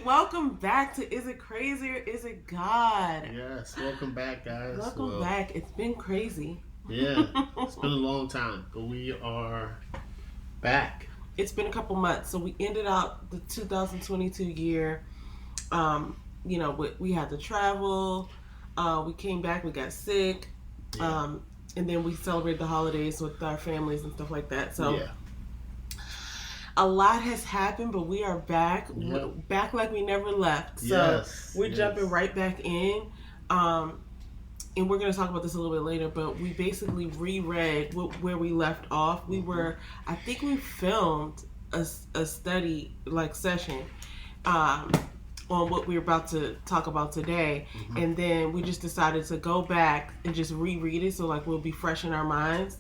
welcome back to Is It Crazy or Is It God? Yes, welcome back, guys. Welcome back. It's been crazy. Yeah, it's been a long time, but we are back. It's been a couple months. So we ended out the 2022 year. We had to travel. We came back. We got sick. Yeah. And then we celebrated the holidays with our families and stuff like that. So Yeah. a lot has happened, but we are back. Yep. Back like we never left. So Yes, we're yes. jumping right back in. And we're going to talk about this a little bit later, but we basically reread where we left off. I think we filmed a study session on what we're about to talk about today. Mm-hmm. And then we just decided to go back and just reread it. So we'll be fresh in our minds.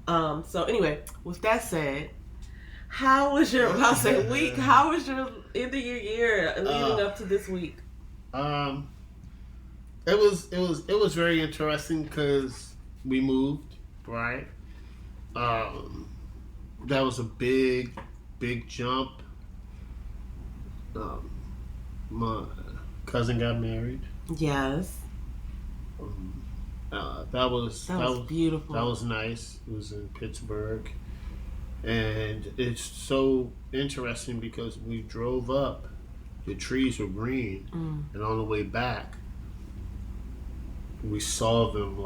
So anyway, with that said, how was your week? How was your end of your year leading up to this week? It was very interesting because we moved, right? That was a big jump. My cousin got married. Yes. That was beautiful. That was nice. It was in Pittsburgh. And it's so interesting because we drove up, the trees were green, and on the way back, we saw them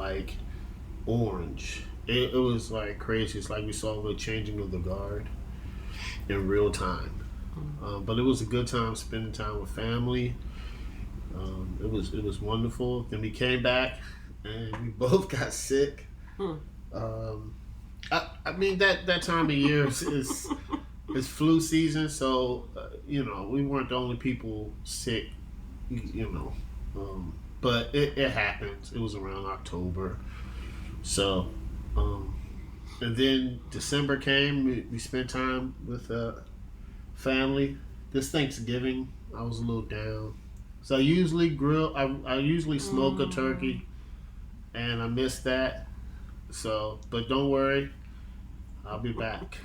orange. It was crazy. It's like we saw the changing of the guard in real time. But it was a good time spending time with family. It was wonderful. Then we came back and we both got sick. I mean that time of year is flu season, so we weren't the only people sick, but it happens. It was around October, so and then December came. We spent time with family. This Thanksgiving, I was a little down, so I usually grill. I usually smoke a turkey, and I missed that. So, but don't worry, I'll be back.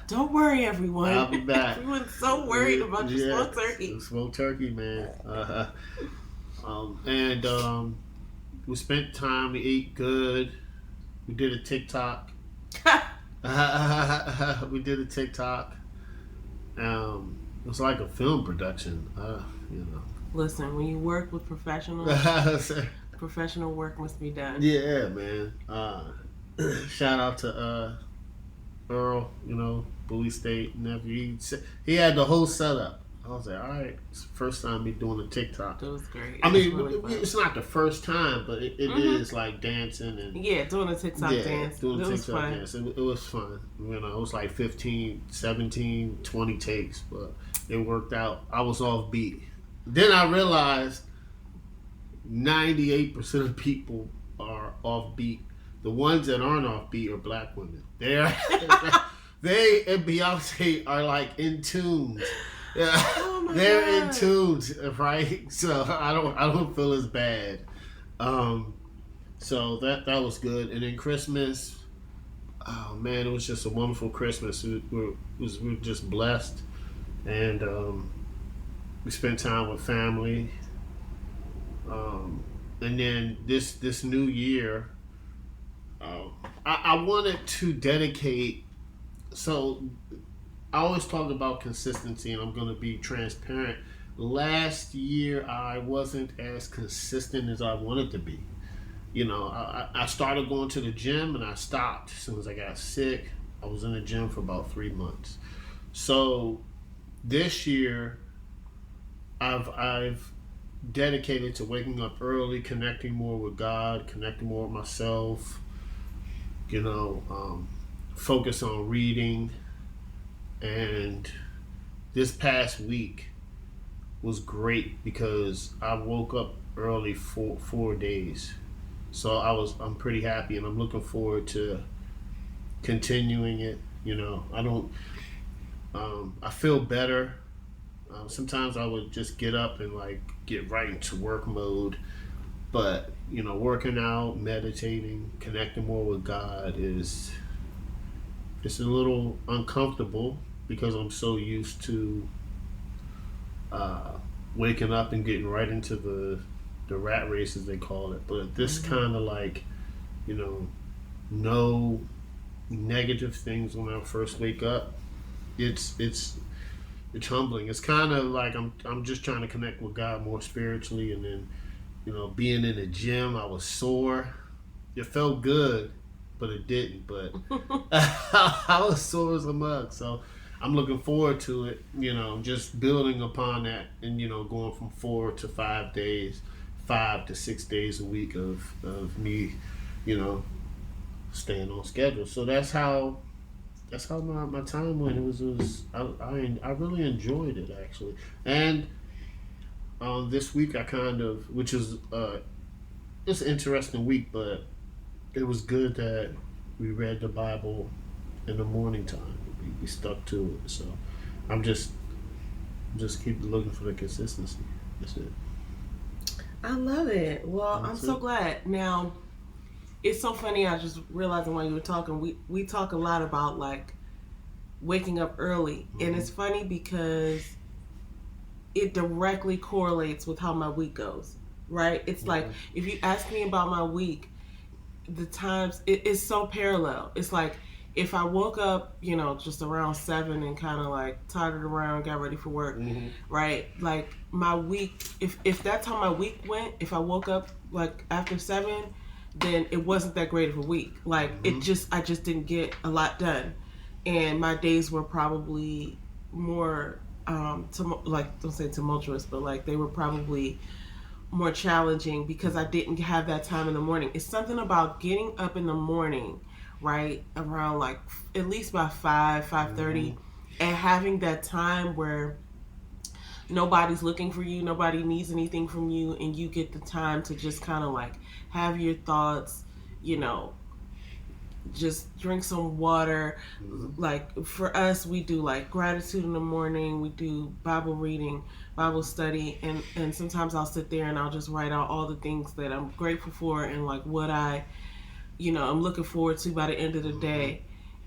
Don't worry, everyone. I'll be back. Everyone's so worried about your smoked turkey. Smoked turkey, man. And we spent time. We ate good. We did a TikTok. We did a TikTok. It was like a film production. Listen, when you work with professionals, professional work must be done. Yeah, man. Shout out to Earl, Bowie State nephew. He had the whole setup. I was like, all right, it's the first time me doing a TikTok. It was great. I mean, it's not the first time, but it is dancing and doing a TikTok dance. Doing a TikTok dance. It was fun. It was 15, 17, 20 takes, but it worked out. I was off beat. Then I realized 98% of people are off beat. The ones that aren't off beat are black women. They and Beyonce are in tune. Oh They're God. in tune, right? So I don't feel as bad. So that was good. And then Christmas, oh man, it was just a wonderful Christmas. We were just blessed, and we spent time with family. And then this new year, I wanted to dedicate. So I always talk about consistency, and I'm going to be transparent. Last year, I wasn't as consistent as I wanted to be. I started going to the gym, and I stopped as soon as I got sick. I was in the gym for about 3 months. So this year, I've dedicated to waking up early, connecting more with God, connecting more with myself. Focus on reading. And this past week was great because I woke up early for 4 days. So I'm pretty happy, and I'm looking forward to continuing it. I feel better. Sometimes I would just get up and get right into work mode, but working out, meditating, connecting more with God is a little uncomfortable because I'm so used to waking up and getting right into the rat race, as they call it. But this kind of like, you know, no negative things when I first wake up. It's humbling. It's kind of like I'm just trying to connect with God more spiritually, and then, you know, being in the gym, I was sore. It felt good, but it didn't. But I was sore as a mug. So I'm looking forward to it. You know, just building upon that, and, you know, going from 4 to 5 days, 5 to 6 days a week of me, you know, staying on schedule. So that's how my time went. It was I really enjoyed it, actually. And this week I kind of, which is it's an interesting week, but it was good that we read the Bible in the morning time. We stuck to it. So I'm just keep looking for the consistency. That's it. I love it. Well, That's I'm so it. glad. Now, it's so funny. I just realizing while you were talking, we talk a lot about like waking up early, and it's funny because it directly correlates with how my week goes. Right? It's like if you ask me about my week, the times it's so parallel. It's like if I woke up, you know, just around 7 and kind of like tottered around, got ready for work, right? Like my week, if that's how my week went, if I woke up like after 7, then it wasn't that great of a week. Like I just didn't get a lot done, and my days were probably more like, don't say tumultuous, but like they were probably more challenging because I didn't have that time in the morning. It's something about getting up in the morning, right, around like at least by 5:30, and having that time where nobody's looking for you, nobody needs anything from you, and you get the time to just kind of like have your thoughts, you know, just drink some water. Like for us, we do like gratitude in the morning, we do Bible reading, Bible study, and sometimes I'll sit there and I'll just write out all the things that I'm grateful for and like what I, you know, I'm looking forward to by the end of the day,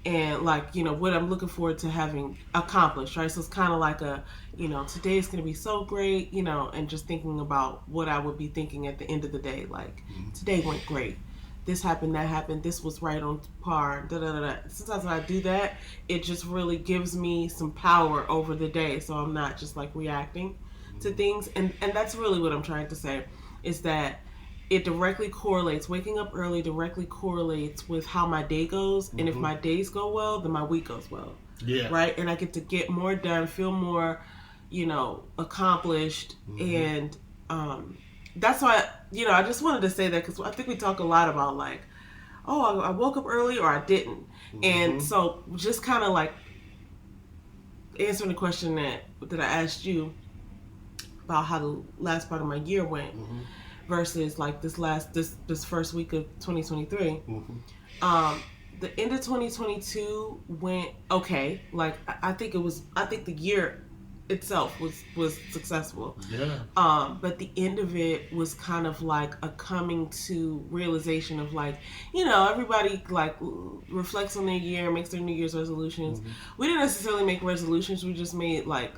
and like, you know, what I'm looking forward to having accomplished, right? So it's kind of like a, you know, today is going to be so great, you know, and just thinking about what I would be thinking at the end of the day, like today went great, this happened, that happened, this was right on par, da da da da. Sometimes when I do that, it just really gives me some power over the day, so I'm not just like reacting to things, and that's really what I'm trying to say, is that it directly correlates. Waking up early directly correlates with how my day goes, and if my days go well, then my week goes well. Yeah. Right, and I get to get more done, feel more, you know, accomplished, and that's why, you know, I just wanted to say that because I think we talk a lot about like, oh, I woke up early or I didn't, and so just kind of like answering the question that I asked you about how the last part of my year went. Versus like this first week of 2023. The end of 2022 went okay. Like I think the year itself was successful. Yeah. But the end of it was kind of like a coming to realization of like, you know, everybody like reflects on their year, makes their New Year's resolutions. We didn't necessarily make resolutions. We just made like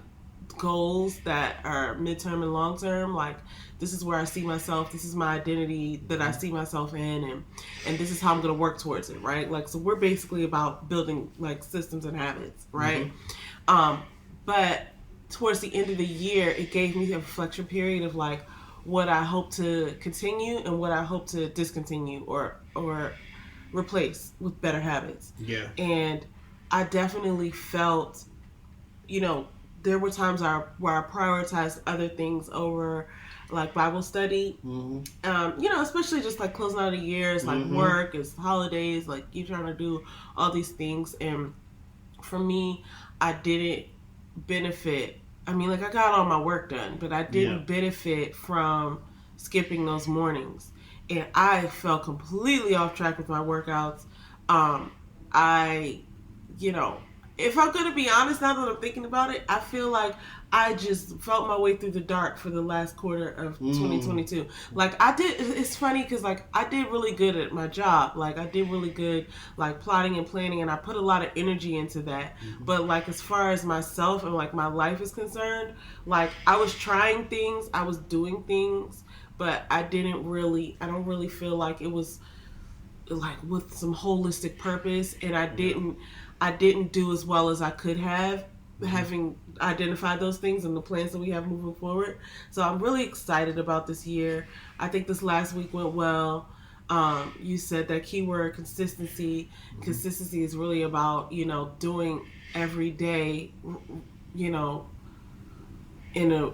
goals that are midterm and long term. Like, this is where I see myself, this is my identity that I see myself in, and this is how I'm going to work towards it, right? Like, so we're basically about building like systems and habits, right? But towards the end of the year, it gave me a reflection period of like what I hope to continue and what I hope to discontinue or replace with better habits. Yeah. And I definitely felt, you know, there were times where I prioritized other things over like Bible study. You know, especially just like closing out the year, it's like work, it's holidays, like you're trying to do all these things. And for me, I didn't benefit. I mean, like I got all my work done, but I didn't benefit from skipping those mornings. And I fell completely off track with my workouts. You know, if I'm gonna be honest, now that I'm thinking about it, I feel like I just felt my way through the dark for the last quarter of 2022. Like I did, it's funny because like I did really good at my job. Like I did really good, like plotting and planning, and I put a lot of energy into that. But like as far as myself and like my life is concerned, like I was trying things, I was doing things, but I don't really feel like it was like with some holistic purpose, and I didn't do as well as I could have, having identified those things and the plans that we have moving forward. So I'm really excited about this year. I think this last week went well. You said that keyword consistency. Consistency is really about, doing every day, in a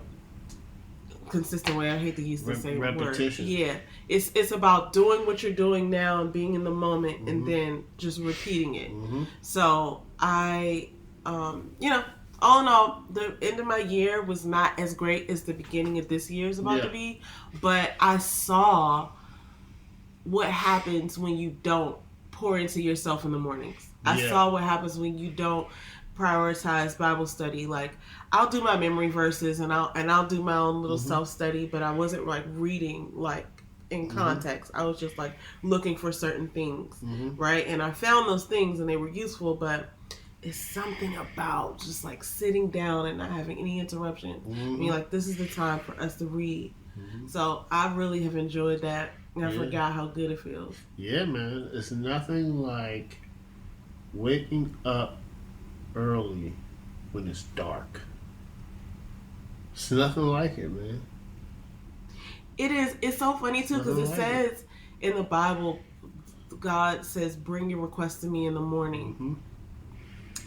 consistent way. I hate to use the same repetition. word. Yeah. It's about doing what you're doing now and being in the moment and then just repeating it. So I, all in all, the end of my year was not as great as the beginning of this year is about to be, but I saw what happens when you don't pour into yourself in the mornings. I saw what happens when you don't prioritize Bible study. Like I'll do my memory verses and I'll do my own little self-study, but I wasn't like reading like in context. I was just like looking for certain things, right? And I found those things and they were useful, but it's something about just like sitting down and not having any interruption. I mean, like this is the time for us to read. So I really have enjoyed that, and I forgot how good it feels. Yeah, man. It's nothing like waking up early when it's dark. It's nothing like it, man. It is. It's so funny too because it says in the Bible, God says, "Bring your requests to me in the morning."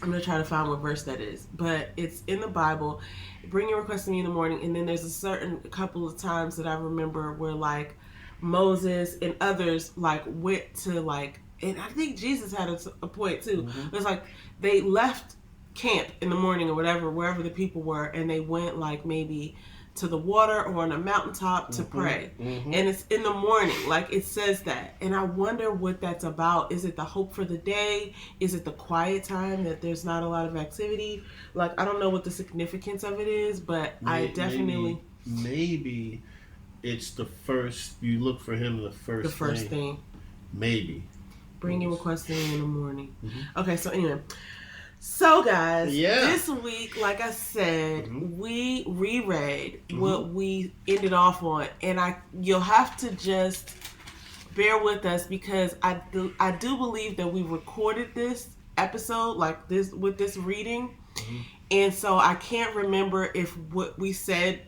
I'm gonna try to find what verse that is, but it's in the Bible. Bring your requests to me in the morning, and then there's a couple of times that I remember where like Moses and others like went to like, and I think Jesus had a point too. It's like they left camp in the morning or whatever, wherever the people were, and they went like maybe to the water or on a mountaintop to pray. And it's in the morning, like it says that. And I wonder what that's about. Is it the hope for the day? Is it the quiet time that there's not a lot of activity? Like I don't know what the significance of it is, but I definitely maybe it's the first, you look for him the first thing. Maybe. Bring your request in the morning. Okay, so anyway. So guys, this week, like I said, we reread what we ended off on, and you'll have to just bear with us because I do believe that we recorded this episode like this with this reading, and so I can't remember if what we said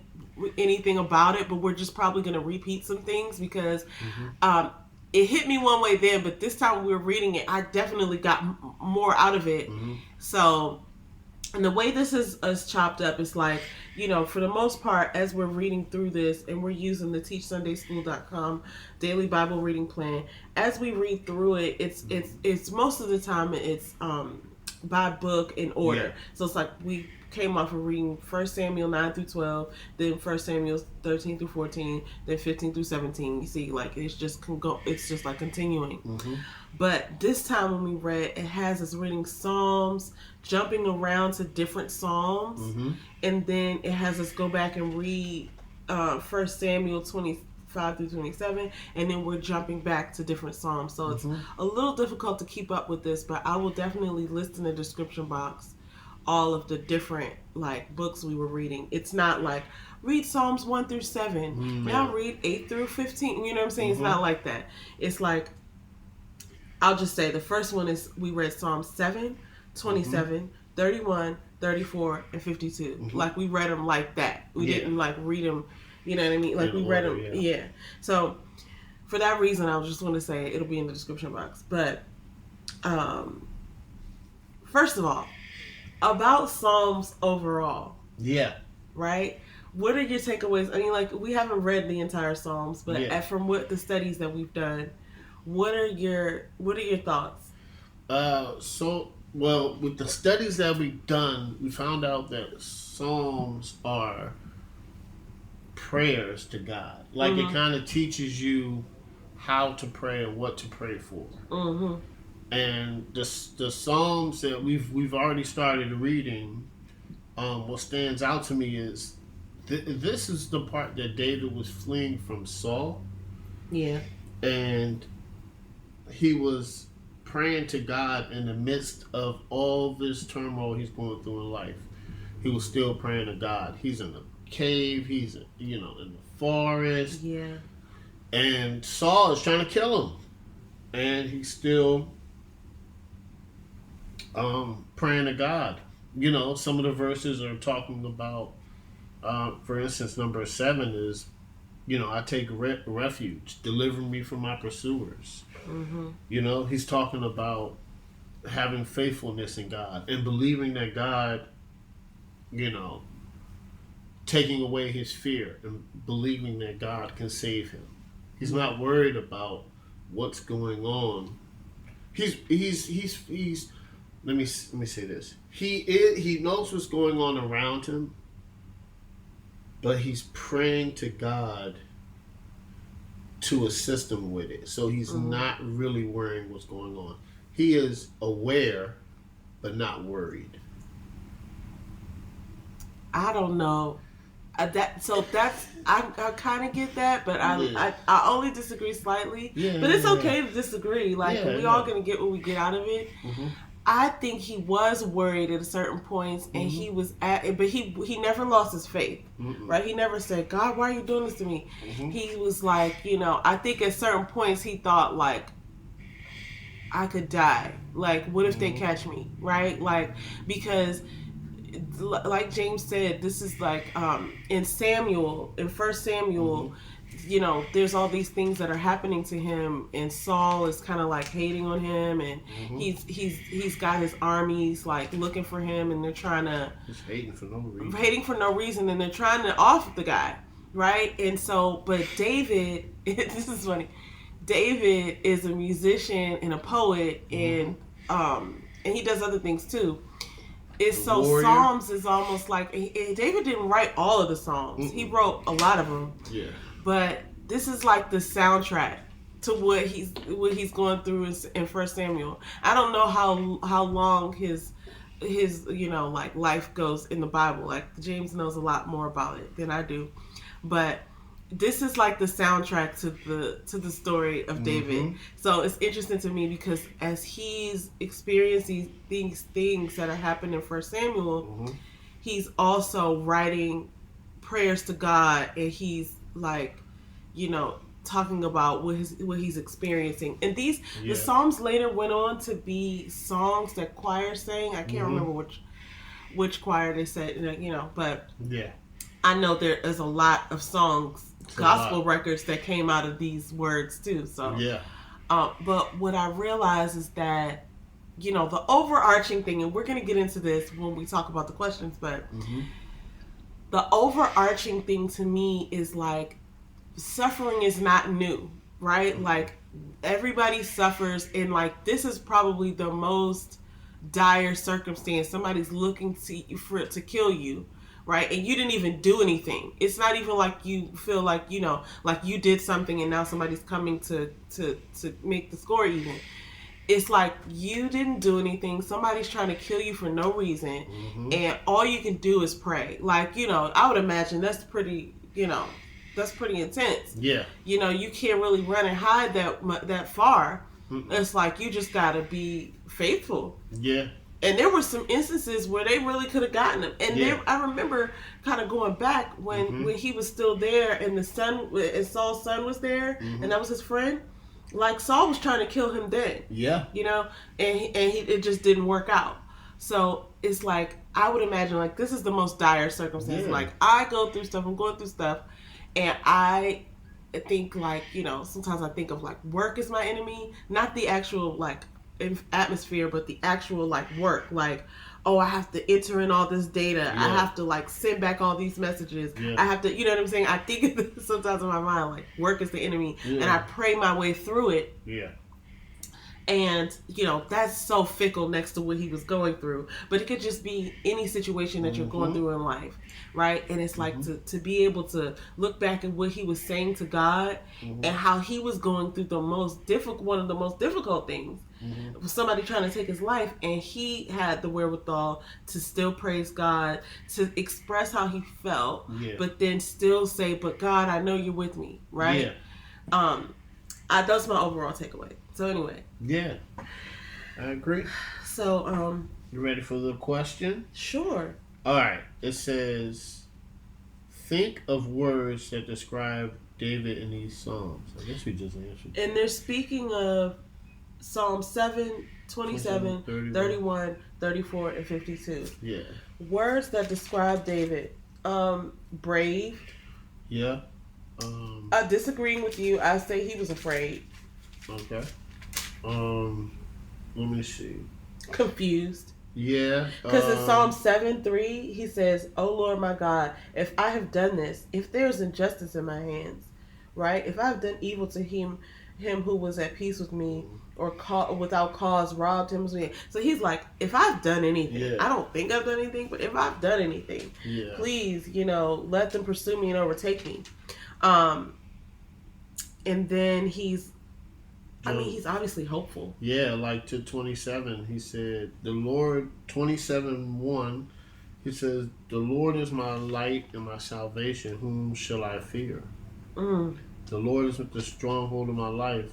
anything about it, but we're just probably going to repeat some things because it hit me one way then, but this time we were reading it, I definitely got more out of it. So, and the way this is chopped up is like, for the most part, as we're reading through this, and we're using the teachsundayschool.com daily Bible reading plan, as we read through it, it's most of the time it's by book in order. So it's like we came off of reading 1 Samuel 9 through 12, then 1 Samuel 13 through 14, then 15 through 17. You see, like it's just like continuing. But this time when we read, it has us reading Psalms, jumping around to different Psalms, and then it has us go back and read 1 Samuel 25 through 27, and then we're jumping back to different Psalms. So it's a little difficult to keep up with this, but I will definitely list in the description box all of the different like books we were reading. It's not like read Psalms 1 through 7, now read 8 through 15. You know what I'm saying? It's not like that. It's like, I'll just say the first one is we read Psalms 7, 27, 31, 34, and 52. Like we read them like that. We didn't like read them, you know what I mean? Like we read them, So for that reason, I just want to say it'll be in the description box. But first of all, about Psalms overall. Right? What are your takeaways? I mean, like, we haven't read the entire Psalms, but from what the studies that we've done, what are your thoughts? Well, with the studies that we've done, we found out that Psalms are prayers to God. Like, it kind of teaches you how to pray and what to pray for. And the Psalms that we've already started reading, what stands out to me is this is the part that David was fleeing from Saul. Yeah. And he was praying to God in the midst of all this turmoil he's going through in life. He was still praying to God. He's in a cave. He's in the forest. Yeah. And Saul is trying to kill him, and he's still praying to God. Some of the verses are talking about, for instance, number 7 is, I take refuge, deliver me from my pursuers. Mm-hmm. He's talking about having faithfulness in God and believing that God, taking away his fear and believing that God can save him. He's not worried about what's going on. He's let me say this. He knows what's going on around him, but he's praying to God to assist him with it. So he's not really worrying what's going on. He is aware, but not worried. I don't know. I kind of get that, but I only disagree slightly. Yeah, but it's okay to disagree. Like we all gonna get what we get out of it. Mm-hmm. I think he was worried at a certain points, and he was but he never lost his faith, right? He never said, "God, why are you doing this to me?" Mm-hmm. He was like, I think at certain points he thought like, I could die. Like, what if they catch me, right? Like, because like James said, this is like in 1 Samuel, there's all these things that are happening to him, and Saul is kind of like hating on him, and he's got his armies like looking for him, and they're trying to hating for no reason, and they're trying to off the guy, right? And so, but David, this is funny. David is a musician and a poet, and he does other things too. It's so warrior. Psalms is almost like David didn't write all of the Psalms. He wrote a lot of them. Yeah. But this is like the soundtrack to what he's going through in 1 Samuel. I don't know how long his like life goes in the Bible. Like James knows a lot more about it than I do. But this is like the soundtrack to the story of David. So it's interesting to me because as he's experiencing these things that are happening in 1 Samuel, he's also writing prayers to God, and he's like, talking about what he's experiencing. And the Psalms later went on to be songs that choirs sang. I can't remember which choir they said, but I know there is a lot of songs, gospel records that came out of these words too. So but what I realize is that the overarching thing, and we're going to get into this when we talk about the questions, but the overarching thing to me is like suffering is not new, right? Like everybody suffers, and like this is probably the most dire circumstance. Somebody's looking to kill you, right? And you didn't even do anything. It's not even like you feel like, like you did something and now somebody's coming to make the score even. It's like you didn't do anything. Somebody's trying to kill you for no reason. And all you can do is pray. Like, I would imagine that's pretty intense. Yeah. You can't really run and hide that far. It's like you just got to be faithful. Yeah. And there were some instances where they really could have gotten him. And I remember kind of going back when he was still there, and Saul's son was there, and that was his friend. Like Saul was trying to kill him then. Yeah. It just didn't work out. So it's like, I would imagine like this is the most dire circumstance. Yeah. Like I'm going through stuff, and I think like, sometimes I think of like work is my enemy, not the actual like atmosphere, but the actual like work, like, oh, I have to enter in all this data. I have to like send back all these messages. I have to, what I'm saying? I think of this sometimes in my mind, like work is the enemy, and I pray my way through it. Yeah. And, that's so fickle next to what he was going through. But it could just be any situation that you're going through in life, right? And it's like to be able to look back at what he was saying to God and how he was going through one of the most difficult things. Somebody trying to take his life, and he had the wherewithal to still praise God, to express how he felt, but then still say, but God, I know you're with me, right? That's my overall takeaway. So anyway. Yeah, I agree. So, you ready for the question? Sure. All right. It says, think of words that describe David in these Psalms. I guess we just answered. And they're speaking of Psalm 7, 27, 31, 34, and 52. Yeah. Words that describe David. Brave. Yeah. Disagreeing with you, I say he was afraid. Okay. Let me see. Confused. Yeah. Because in Psalm 7:3, he says, "Oh Lord my God, if I have done this, if there is injustice in my hands, right? If I have done evil to him who was at peace with me, or without cause robbed him." So he's like, if I've done anything, I don't think I've done anything, but if I've done anything, please, let them pursue me and overtake me. And then he's obviously hopeful. Yeah, like to 27, he said, the Lord, 27:1, he says, the Lord is my light and my salvation, whom shall I fear? The Lord is the stronghold of my life,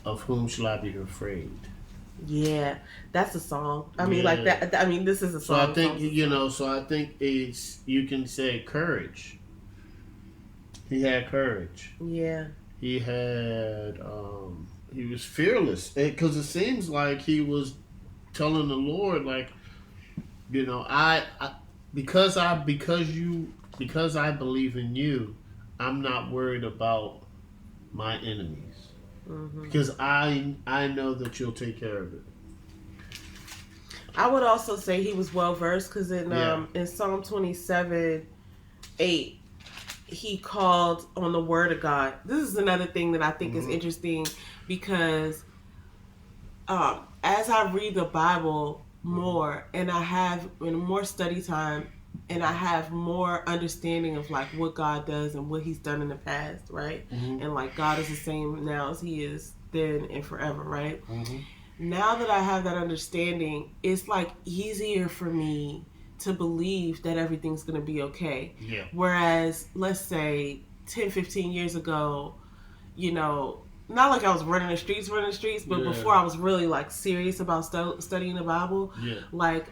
of whom shall I be afraid? Yeah, that's a song. I mean, like that. I mean, this is a song. So I think, I think you can say courage. He had courage. Yeah. He had, he was fearless. Because it seems like he was telling the Lord, like, because I believe in you, I'm not worried about my enemies. Because I know that you'll take care of it. I would also say he was well versed, because in Psalm 27:8, he called on the word of God. This is another thing that I think is interesting, because as I read the Bible more, and I have more study time, and I have more understanding of like what God does and what he's done in the past, right? And like God is the same now as he is then and forever, right? Now that I have that understanding, it's like easier for me to believe that everything's going to be okay. Yeah. Whereas, let's say 10, 15 years ago, not like I was running the streets, but before I was really like serious about studying the Bible, like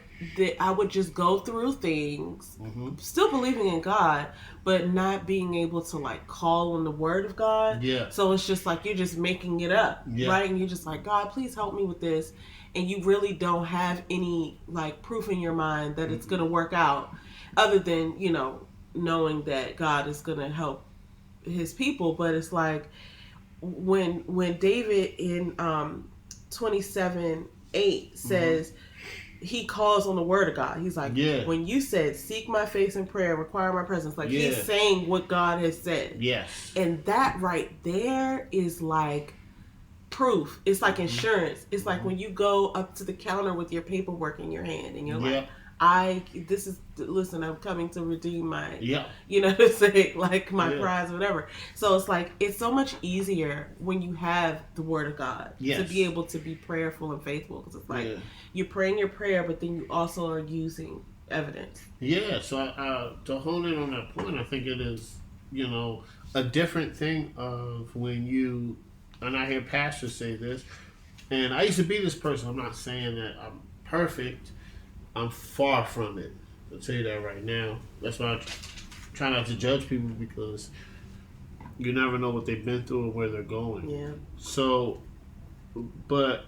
I would just go through things, still believing in God, but not being able to like call on the word of God. Yeah. So it's just like you're just making it up, right? And you're just like, God, please help me with this. And you really don't have any like proof in your mind that it's going to work out, other than, knowing that God is going to help his people. But it's like when David in 27:8 says, he calls on the word of God. He's like, when you said, seek my face in prayer, require my presence, like he's saying what God has said. Yes. And that right there is like proof. It's like insurance. It's like when you go up to the counter with your paperwork in your hand and you're like, listen, I'm coming to redeem my, to say like my prize or whatever. So it's like, it's so much easier when you have the word of God to be able to be prayerful and faithful. Because it's like, you're praying your prayer, but then you also are using evidence. Yeah. So to hone in on that point, I think it is, a different thing of when you, and I hear pastors say this, and I used to be this person. I'm not saying that I'm perfect. I'm far from it. I'll tell you that right now. That's why I try not to judge people, because you never know what they've been through or where they're going. Yeah. So, but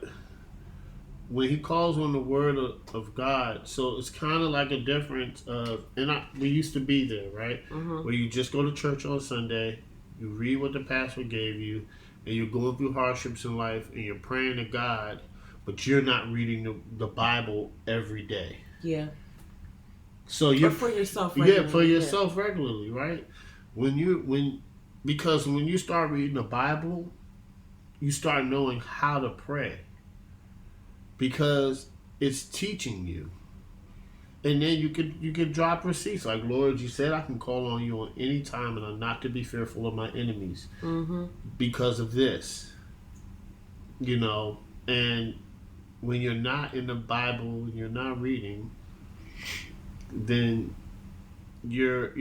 when he calls on the word of God, so it's kind of like a difference of, we used to be there, right? Where you just go to church on Sunday, you read what the pastor gave you, and you're going through hardships in life, and you're praying to God, but you're not reading the Bible every day. Yeah. So you for yourself regularly. Yeah, for yourself regularly, right? Because when you start reading the Bible, you start knowing how to pray. because it's teaching you. And then you could drop receipts like, Lord, you said I can call on you on any time and I'm not to be fearful of my enemies because of this. You know, and when you're not in the Bible, you're not reading, then you're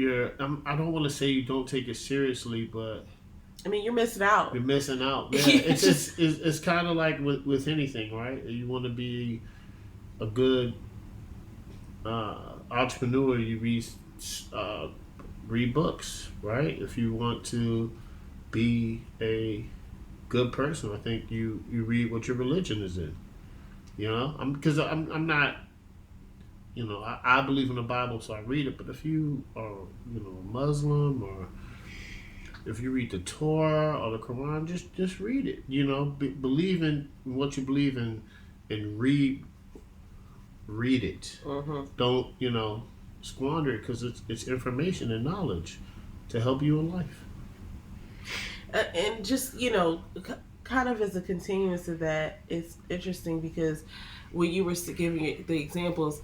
I don't want to say you don't take it seriously, but I mean, you're missing out. You're missing out. Yeah, it's kind of like with anything, right? You want to be a good entrepreneur, you read books, right? If you want to be a good person, I think you read what your religion is in. You know, because I'm not. You know, I believe in the Bible, so I read it. But if you are, you know, Muslim, or if you read the Torah or the Quran, just read it. You know, believe in what you believe in, and read it. Don't, you know, squander it, because it's information and knowledge to help you in life. And just, you know, kind of as a continuance of that, it's interesting because when you were giving the examples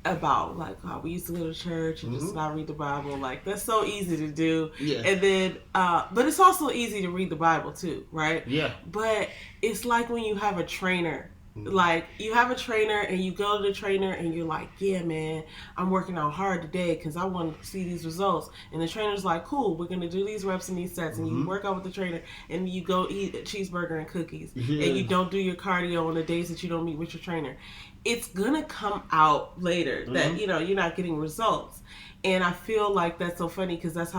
about like how we used to go to church and just not read the Bible, like that's so easy to do. Yeah. And then but it's also easy to read the Bible too, right? Yeah. But it's like when you have a trainer. Like you have a trainer and you go to the trainer and you're like, yeah, man, I'm working out hard today because I want to see these results. And the trainer's like, cool, we're going to do these reps and these sets. And you work out with the trainer and you go eat a cheeseburger and cookies. And you don't do your cardio on the days that you don't meet with your trainer. It's going to come out later that, you know, you're not getting results. And I feel like that's so funny because that's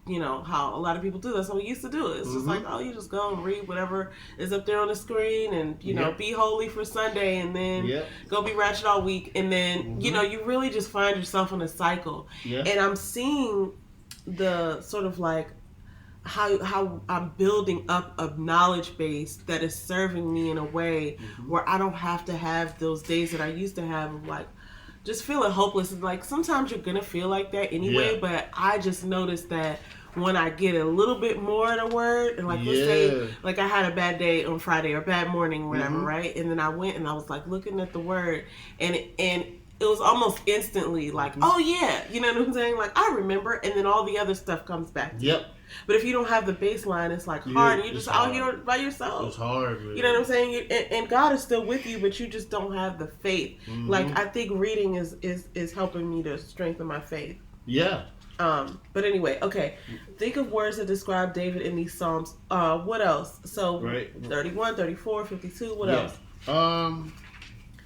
you know, how a lot of people do. That's how we used to do it. It's just like, oh, you just go and read whatever is up there on the screen and, you know, be holy for Sunday and then go be ratchet all week. And then, you know, you really just find yourself in a cycle. And I'm seeing the sort of like how I'm building up a knowledge base that is serving me in a way where I don't have to have those days that I used to have of like, just feeling hopeless. And like sometimes you're gonna feel like that anyway, but I just noticed that when I get a little bit more in a word, and like let's say like I had a bad day on Friday or bad morning or whatever, right? And then I went and I was like looking at the word and it was almost instantly like, oh yeah, you know what I'm saying? Like I remember, and then all the other stuff comes back to you. But if you don't have the baseline, it's like hard. And you're just out here by yourself. It's hard, man. You know what I'm saying? And God is still with you, but you just don't have the faith. Like I think reading is helping me to strengthen my faith. Yeah. But anyway, okay. Think of words that describe David in these Psalms. What else? So 31, 34, 52. What else?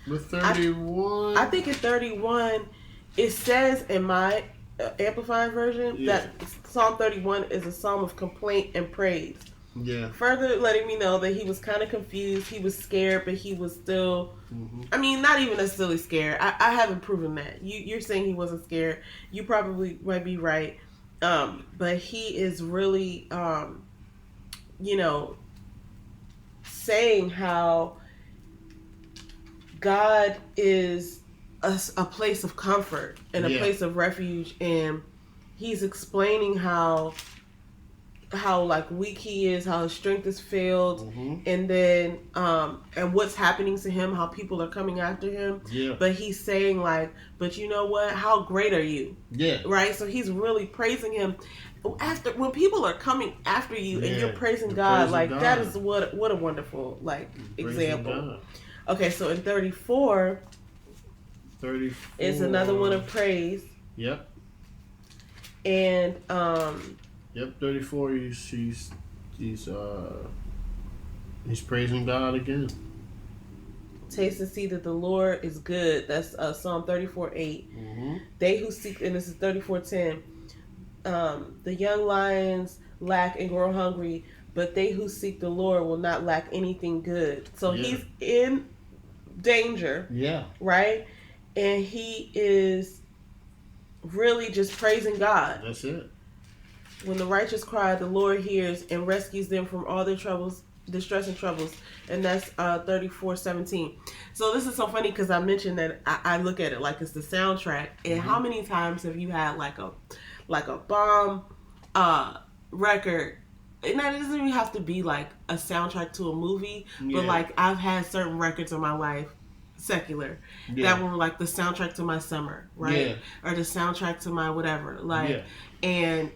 With 31, I think in 31, it says in my Amplified version that Psalm 31 is a psalm of complaint and praise. Yeah. Further letting me know that he was kind of confused. He was scared, but he was still, I mean, not even necessarily scared. I haven't proven that. You're saying he wasn't scared. You probably might be right. But he is really, you know, saying how God is a place of comfort and a place of refuge, and he's explaining how like weak he is, how his strength is failed, and then and what's happening to him, how people are coming after him. But he's saying like, but you know what, how great are you? Right. So he's really praising him after when people are coming after you and you're praising God. Like God. That is what a wonderful like example. Okay, so in 34 is another one of praise. Yep. And 34 he's praising God again. Taste and see that the Lord is good. That's Psalm 34:8. They who seek, and this is 34:10. The young lions lack and grow hungry, but they who seek the Lord will not lack anything good. So he's in danger. Yeah. Right? And he is really just praising God. That's it. When the righteous cry, the Lord hears and rescues them from all their troubles, distress and troubles. And that's 34:17. So this is so funny because I mentioned that I look at it like it's the soundtrack. And how many times have you had like a bomb record and that doesn't even have to be like a soundtrack to a movie, but Yeah. like I've had certain records in my life, secular, that were like the soundtrack to my summer, right? Or the soundtrack to my whatever, like, and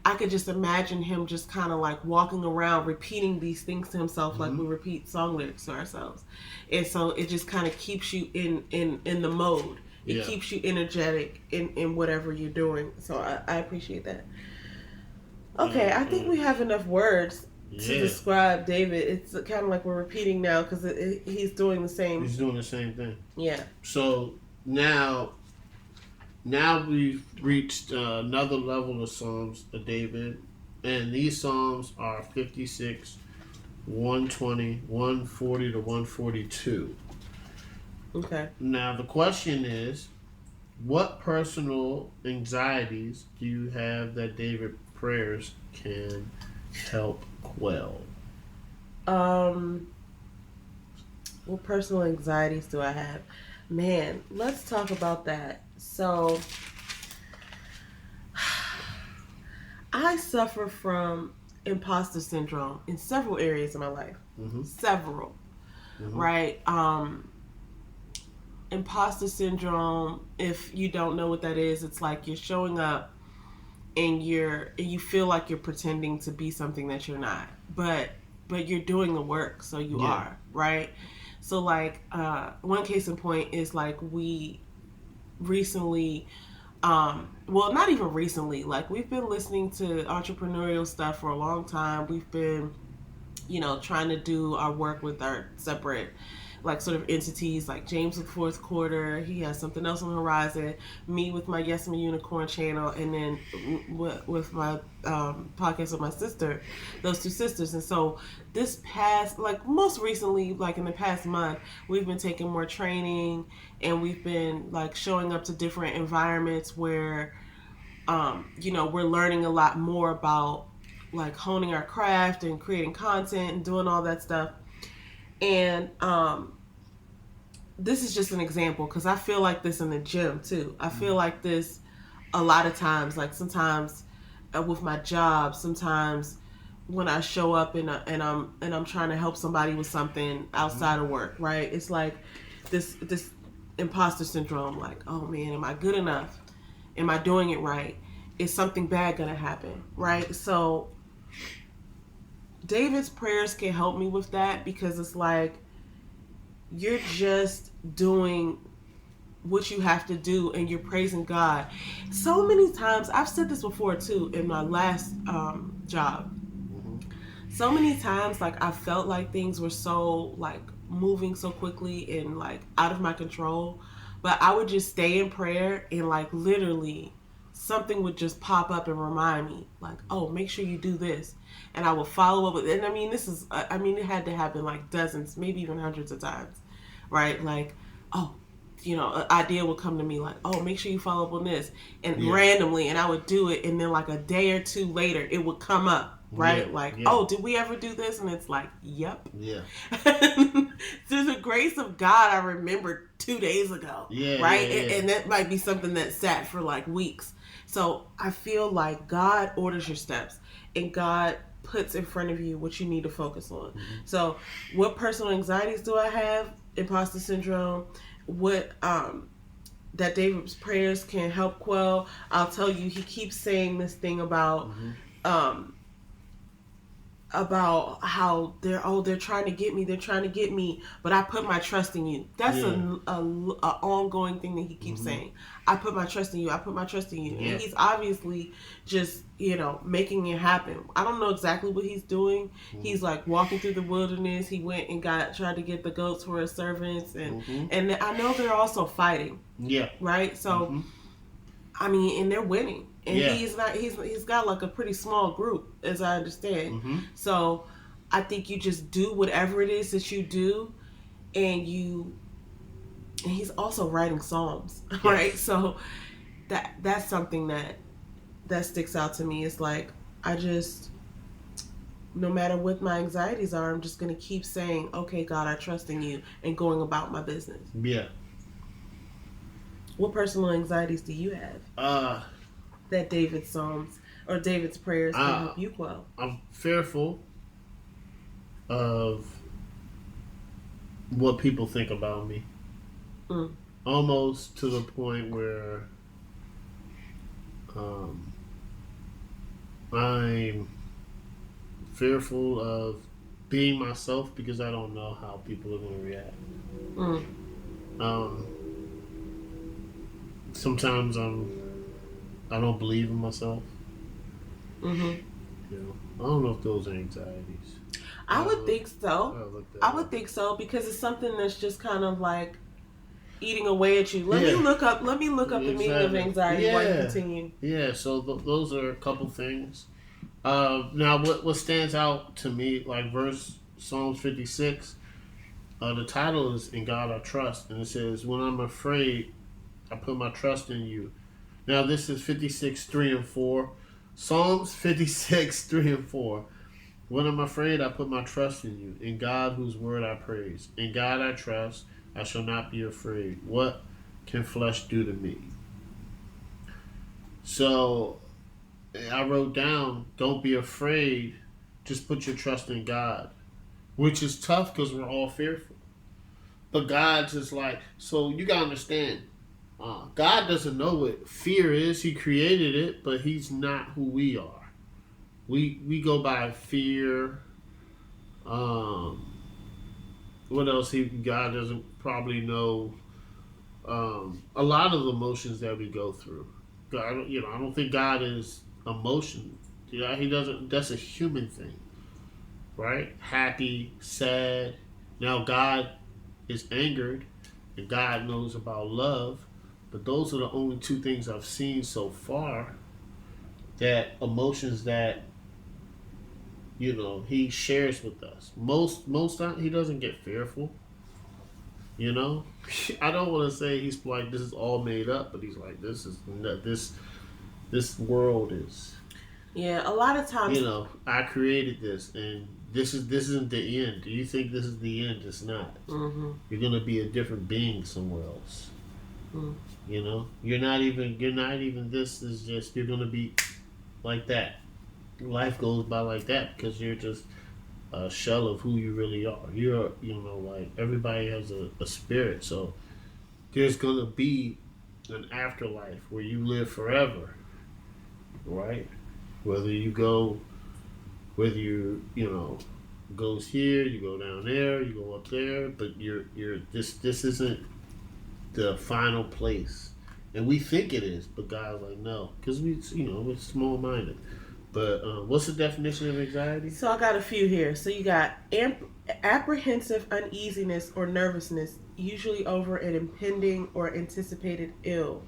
I could just imagine him just kind of like walking around repeating these things to himself, like we repeat song lyrics to ourselves, and so it just kind of keeps you in the mode. It keeps you energetic in whatever you're doing. So I appreciate that. Okay, I think we have enough words to describe David. It's kind of like we're repeating now because he's doing the same. He's doing the same thing. Yeah. So now we've reached another level of Psalms of David. And these Psalms are 56, 120, 140 to 142. Okay. Now the question is, what personal anxieties do you have that David prayers can help quell? What personal anxieties do I have? Man, let's talk about that. So, I suffer from imposter syndrome in several areas of my life. Several. Right? Imposter syndrome, if you don't know what that is, it's like you're showing up and you feel like you're pretending to be something that you're not. But you're doing the work, so you are, right? So like one case in point is like we recently well, not even recently, like we've been listening to entrepreneurial stuff for a long time. We've been, trying to do our work with our separate like sort of entities, like James with Fourth Quarter, he has something else on the horizon, me with my Yes I'm a Unicorn channel, and then with my podcast with my sister, those two sisters. And so this past, like most recently, like in the past month, we've been taking more training, and we've been like showing up to different environments where we're learning a lot more about like honing our craft and creating content and doing all that stuff. And this is just an example because I feel like this in the gym too. I feel like this a lot of times, like sometimes with my job, sometimes when I show up and I'm trying to help somebody with something outside of work, right? It's like this imposter syndrome, like, oh man, am I good enough? Am I doing it right? Is something bad gonna happen, right? So David's prayers can help me with that because it's like you're just doing what you have to do and you're praising God. So many times, I've said this before too in my last job. So many times, like I felt like things were so like moving so quickly and like out of my control, but I would just stay in prayer and like literally something would just pop up and remind me like, oh, make sure you do this. And I will follow up with it. And I mean, it had to happen like dozens, maybe even hundreds of times, right? Like, oh, an idea would come to me like, oh, make sure you follow up on this. And randomly, and I would do it. And then like a day or two later, it would come up, right? Oh, did we ever do this? And it's like, yep. Yeah. Through the grace of God, I remembered 2 days ago, right? And that might be something that sat for like weeks. So I feel like God orders your steps and God puts in front of you what you need to focus on. So what personal anxieties do I have? Imposter syndrome. What that David's prayers can help quell. I'll tell you, he keeps saying this thing about how they're trying to get me, but I put my trust in you. That's an ongoing thing that he keeps saying. I put my trust in you. And he's obviously just making it happen. I don't know exactly what he's doing. He's like walking through the wilderness. He went and tried to get the goats for his servants, and I know they're also fighting. Yeah. Right. So I mean, and they're winning. And he's got like a pretty small group, as I understand. So I think you just do whatever it is that you do, and he's also writing psalms, right? So that's something that sticks out to me. It's like I just, no matter what my anxieties are, I'm just gonna keep saying, okay, God, I trust in you, and going about my business. Yeah. What personal anxieties do you have? That David Psalms or David's prayers can help you quell? I'm fearful of what people think about me. Almost to the point where I'm fearful of being myself because I don't know how people are going to react. Sometimes I don't believe in myself. I don't know if those are anxieties. I would think so. I would think so because it's something that's just kind of like eating away at you. Let me look up the meaning of anxiety while you continue. Yeah, so those are a couple things. Now, what stands out to me, like verse Psalms 56, the title is "In God I Trust," and it says, "When I'm afraid, I put my trust in you." Now, this is 56:3-4. Psalms 56:3-4. When I'm afraid, I put my trust in you. In God, whose word I praise. In God I trust. I shall not be afraid. What can flesh do to me? So I wrote down, don't be afraid. Just put your trust in God. Which is tough because we're all fearful. But God's just like, so you got to understand, God doesn't know what fear is. He created it, but he's not who we are. We go by fear. What else? God doesn't probably know a lot of the emotions that we go through. I don't think God is emotion. He doesn't. That's a human thing, right? Happy, sad. Now God is angered, and God knows about love. But those are the only two things I've seen so far. That emotions that he shares with us. Most time he doesn't get fearful. I don't want to say he's like this is all made up, but he's like this world is. Yeah, a lot of times. I created this, and this isn't the end. Do you think this is the end? It's not. You're gonna be a different being somewhere else. You're not even. This is just you're gonna be like that. Life goes by like that because you're just a shell of who you really are. You're, like everybody has a spirit, so there's gonna be an afterlife where you live forever, right? Whether you goes here, you go down there, you go up there, but this isn't the final place, and we think it is, but God's like no, because we're small minded. But what's the definition of anxiety? So I got a few here. So you got apprehensive uneasiness or nervousness, usually over an impending or anticipated ill.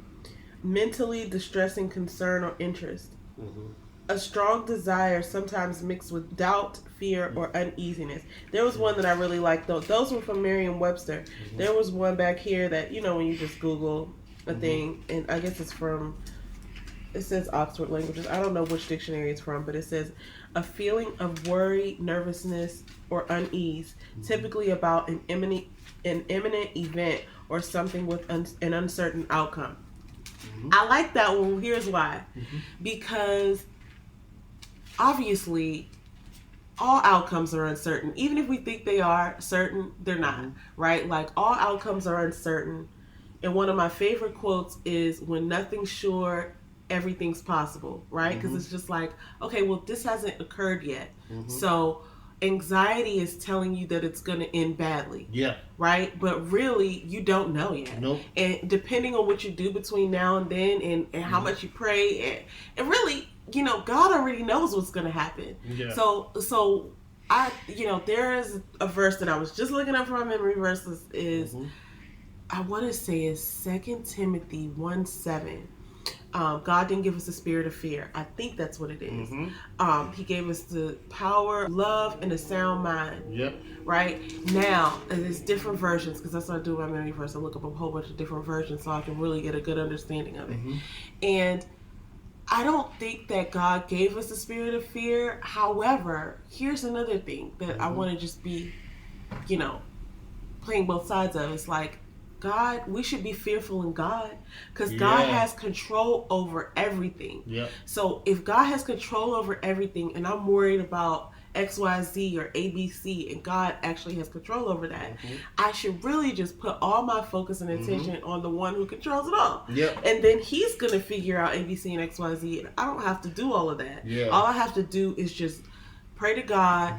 Mentally distressing concern or interest. A strong desire, sometimes mixed with doubt, fear, or uneasiness. There was one that I really liked, though. Those were from Merriam-Webster. There was one back here that, when you just Google a thing, and I guess it says Oxford Languages. I don't know which dictionary it's from, but it says a feeling of worry, nervousness, or unease, typically about an imminent event or something with an uncertain outcome. I like that one. Here's why. Because obviously all outcomes are uncertain. Even if we think they are certain, they're not, right? Like all outcomes are uncertain. And one of my favorite quotes is, when nothing's sure, everything's possible, right? Because it's just like, okay, well, this hasn't occurred yet. So anxiety is telling you that it's going to end badly. Yeah. Right? But really, you don't know yet. Nope. And depending on what you do between now and then and how much you pray, and really, God already knows what's going to happen. Yeah. So there is a verse that I was just looking up for my memory verses is, I want to say is 2 Timothy 1:7. God didn't give us a spirit of fear. I think that's what it is. He gave us the power, love, and a sound mind. Yep. Right? Now, there's different versions, because that's what I do with my memory verse. I look up a whole bunch of different versions so I can really get a good understanding of it. And I don't think that God gave us a spirit of fear. However, here's another thing that I want to just be, playing both sides of. It's like, God, we should be fearful in God, because God has control over everything. Yep. So if God has control over everything, and I'm worried about XYZ or ABC, and God actually has control over that, I should really just put all my focus and attention on the one who controls it all. Yep. And then he's going to figure out ABC and XYZ, and I don't have to do all of that. Yeah. All I have to do is just pray to God,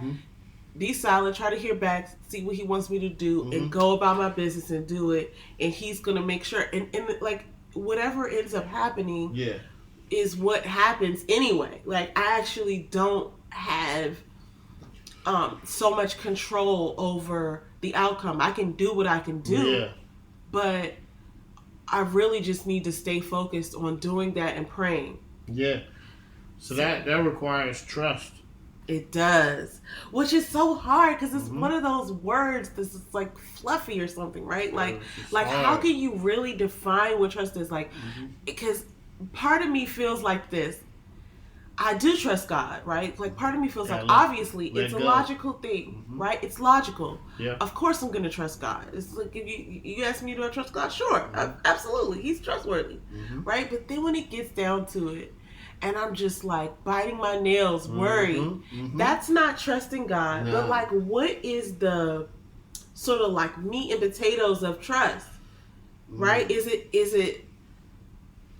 be silent, try to hear back, see what he wants me to do, and go about my business and do it. And he's going to make sure. And like, whatever ends up happening is what happens anyway. Like, I actually don't have so much control over the outcome. I can do what I can do, but I really just need to stay focused on doing that and praying. Yeah. So that requires trust. It does, which is so hard because it's one of those words that's like fluffy or something, right? Like how can you really define what trust is? Like, because part of me feels like this. I do trust God, right? Like, part of me feels like, obviously, it's a logical thing, right? It's logical. Yeah. Of course I'm going to trust God. It's like, if you ask me, do I trust God? Sure. Absolutely. He's trustworthy, right? But then when it gets down to it, and I'm just like biting my nails, worried, that's not trusting God. No. But like, what is the sort of like meat and potatoes of trust, right? Is it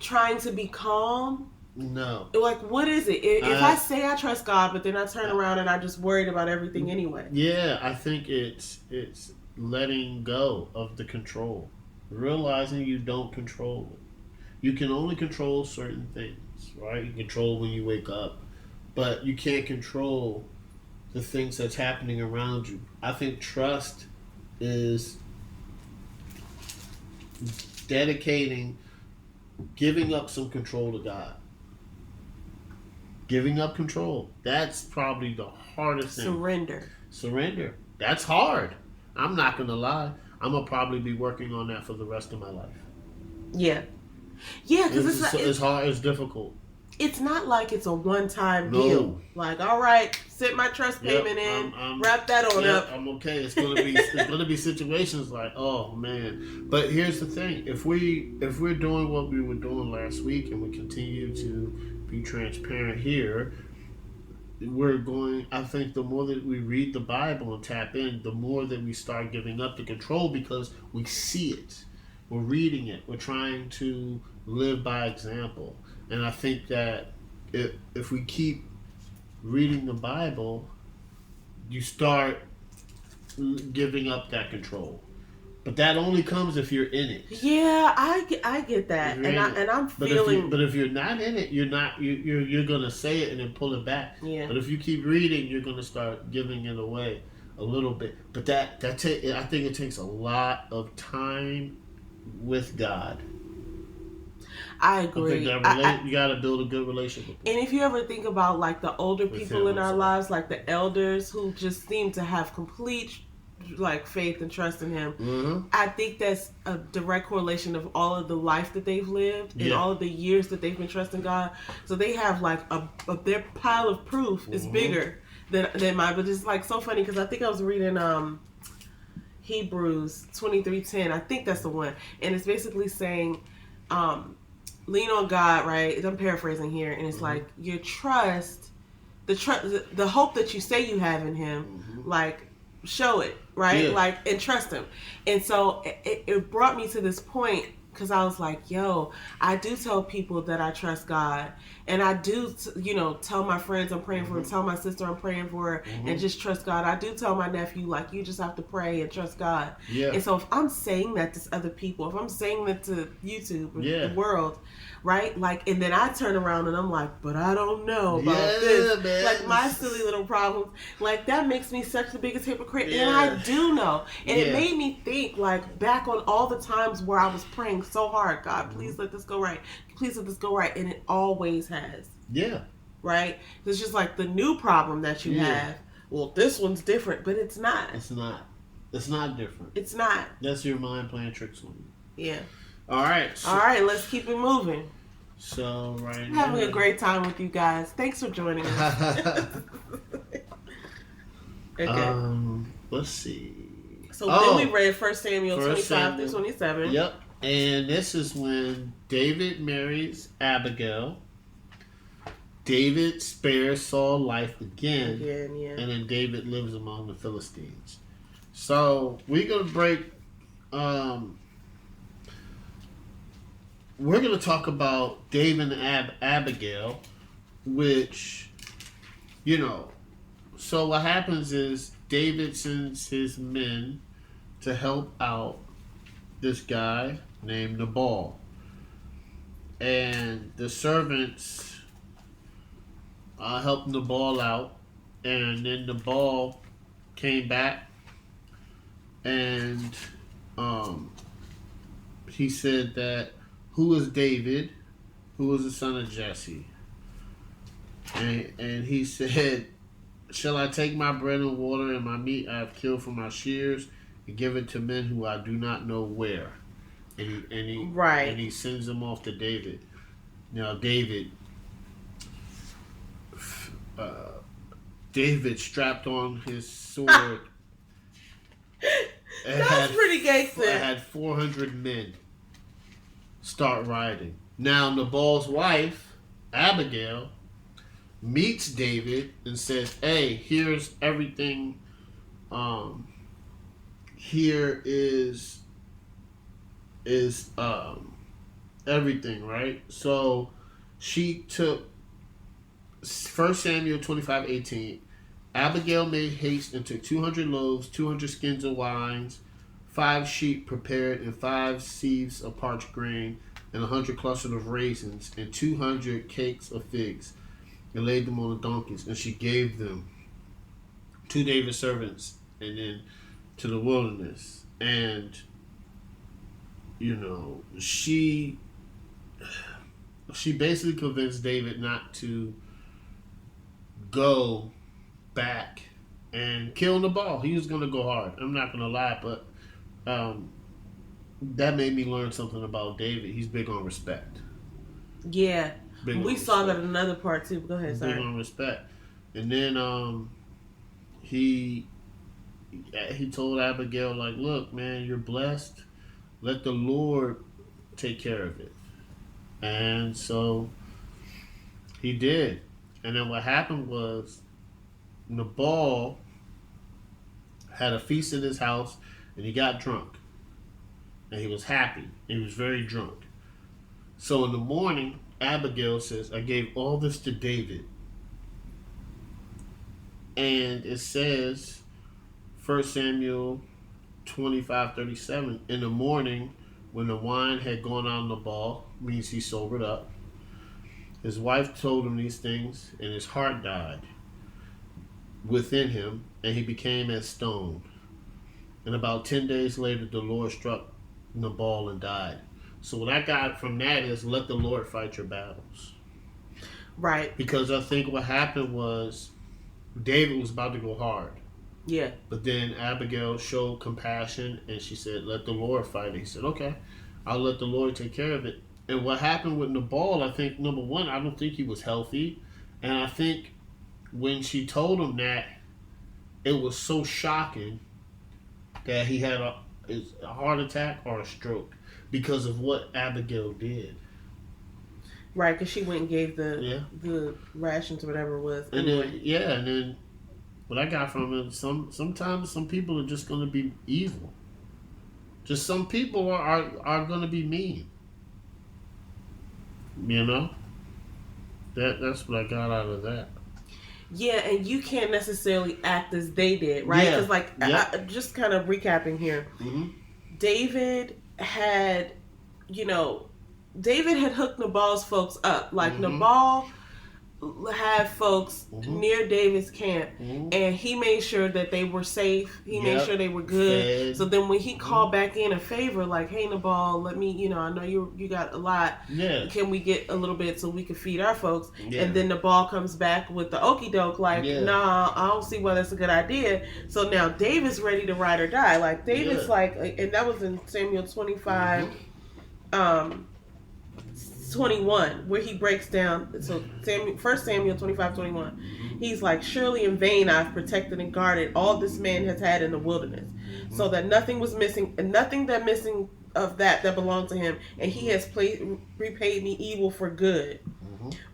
trying to be calm? No. Like, what is it? If I say I trust God, but then I turn around and I'm just worried about everything anyway. Yeah, I think it's letting go of the control. Realizing you don't control it. You can only control certain things, right? You control when you wake up, but you can't control the things that's happening around you. I think trust is giving up some control to God. Giving up control. That's probably the hardest thing. Surrender. That's hard. I'm not going to lie. I'm going to probably be working on that for the rest of my life. Yeah. Yeah, because it's hard. It's difficult. It's not like it's a one-time deal. Like, all right, send my trust payment in, wrap that on up. I'm okay. It's gonna be situations like, oh man. But here's the thing: if we're doing what we were doing last week, and we continue to be transparent here, we're going. I think the more that we read the Bible and tap in, the more that we start giving up the control because we see it. We're reading it. We're trying to live by example. And I think that if we keep reading the Bible, you start giving up that control. But that only comes if you're in it. Yeah, I get that, and I'm feeling. But if you're not in it, you're gonna say it and then pull it back. Yeah. But if you keep reading, you're gonna start giving it away a little bit. But I think it takes a lot of time with God. I agree. I think you got to build a good relationship with them. And if you ever think about like the older people in our lives, like the elders who just seem to have complete like faith and trust in Him, I think that's a direct correlation of all of the life that they've lived and all of the years that they've been trusting God. So they have like their pile of proof is bigger than mine. But it's like so funny because I think I was reading Hebrews 23:10. I think that's the one, and it's basically saying. Lean on God, right? I'm paraphrasing here, and it's like your trust, the hope that you say you have in Him, like show it, right? Like, and trust Him. And so it brought me to this point because I was like, yo, I do tell people that I trust God, and I do, tell my friends I'm praying for, tell my sister I'm praying for her, and just trust God. I do tell my nephew, like, you just have to pray and trust God. Yeah. And so if I'm saying that to other people, if I'm saying that to YouTube or the world, right? Like, and then I turn around and I'm like, but I don't know about this. Man. Like, my silly little problems. Like, that makes me such the biggest hypocrite. Yeah. And I do know. And it made me think, like, back on all the times where I was praying so hard, God, please let this go right. Please let this go right. And it always has. Yeah. Right? It's just like the new problem that you have. Well, this one's different, but it's not. It's not. It's not different. It's not. That's your mind playing tricks on you. Yeah. All right. All right, let's keep it moving. So, I'm having a great time with you guys. Thanks for joining us. Okay. Let's see. So then we read 1 Samuel 25 Samuel. through 27. Yep. And this is when David marries Abigail. David spares Saul's life again. Yeah. And then David lives among the Philistines. So we're going to break... we're going to talk about David and Abigail, which, you know... So what happens is David sends his men to help out this guy named Nabal. And the servants helped Nabal out. And then Nabal came back and he said that, who is David? Who is the son of Jesse? And he said, shall I take my bread and water and my meat I have killed from my shears and give it to men who I do not know where? And he sends them off to David. Now David strapped on his sword. That's pretty gangster. Had 400 men start riding. Now Nabal's wife, Abigail, meets David and says, hey, here's everything. Here is everything, right? So she took 1 Samuel 25:18. Abigail made haste and took 200 loaves, 200 skins of wines, 5 sheep prepared, and 5 sieves of parched grain, and 100 clusters of raisins, and 200 cakes of figs, and laid them on the donkeys. And she gave them to David's servants, and then to the wilderness. And you know, she basically convinced David not to go back and kill Nabal. He was going to go hard. I'm not going to lie, but that made me learn something about David. He's big on respect. Yeah. We saw that in another part too. Go ahead, sorry. Big on respect. And then he told Abigail, like, look, man, you're blessed. Let the Lord take care of it. And so he did. And then what happened was Nabal had a feast in his house and he got drunk. And he was happy. He was very drunk. So in the morning, Abigail says, I gave all this to David. And it says, 1 Samuel 25:37, in the morning, when the wine had gone out on the ball, means he sobered up, his wife told him these things, and his heart died within him, and he became as stone. And about 10 days later, the Lord struck Nabal and died. So what I got from that is, let the Lord fight your battles. Right. Because I think what happened was, David was about to go hard. Yeah. But then Abigail showed compassion and she said, let the Lord fight it. He said, okay, I'll let the Lord take care of it. And what happened with Nabal, I think, number one, I don't think he was healthy. And I think when she told him that, it was so shocking that he had a heart attack or a stroke because of what Abigail did. Right, because she went and gave the rations or whatever it was. And then what I got from it, sometimes some people are just going to be evil. Just some people are going to be mean. You know? That's what I got out of that. Yeah, and you can't necessarily act as they did, right? Because, just kind of recapping here, David had hooked Nabal's folks up. Like, Nabal had folks near David's camp, and he made sure that they were safe. He made sure they were good. Fed. So then when he called back in a favor, like, hey, Nabal, let me, I know you got a lot. Yeah. Can we get a little bit so we can feed our folks? Yeah. And then Nabal comes back with the okie doke, like, nah, I don't see why that's a good idea. So now David's ready to ride or die. Like, David's like, and that was in Samuel 25, 21, where he breaks down. So 1 Samuel 25:21, he's like, surely in vain I've protected and guarded all this man has had in the wilderness. so that nothing was missing, and nothing that missing of that belonged to him, and he has repaid me evil for good.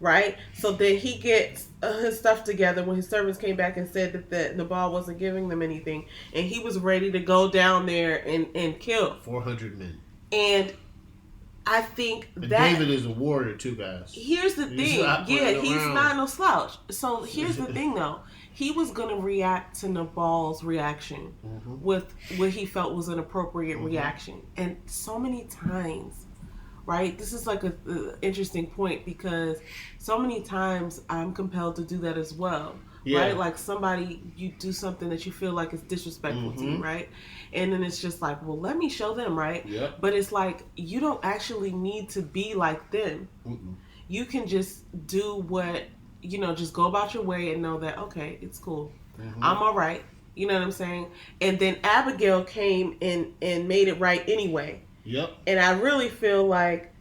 Right? So then he gets his stuff together when his servants came back and said that Nabal wasn't giving them anything, and he was ready to go down there and kill 400 men. And I think and that David is a warrior too, guys. Here's the thing. He's not no slouch. So here's the thing, though. He was going to react to Nabal's reaction with what he felt was an appropriate reaction. And so many times, right? This is like an interesting point, because so many times I'm compelled to do that as well. Right? Like you do something that you feel like is disrespectful to you, right? And then it's just like, well, let me show them, right? Yep. But it's like, you don't actually need to be like them. You can just do what, just go about your way and know that, okay, it's cool. I'm all right. You know what I'm saying? And then Abigail came and made it right anyway. Yep. And I really feel like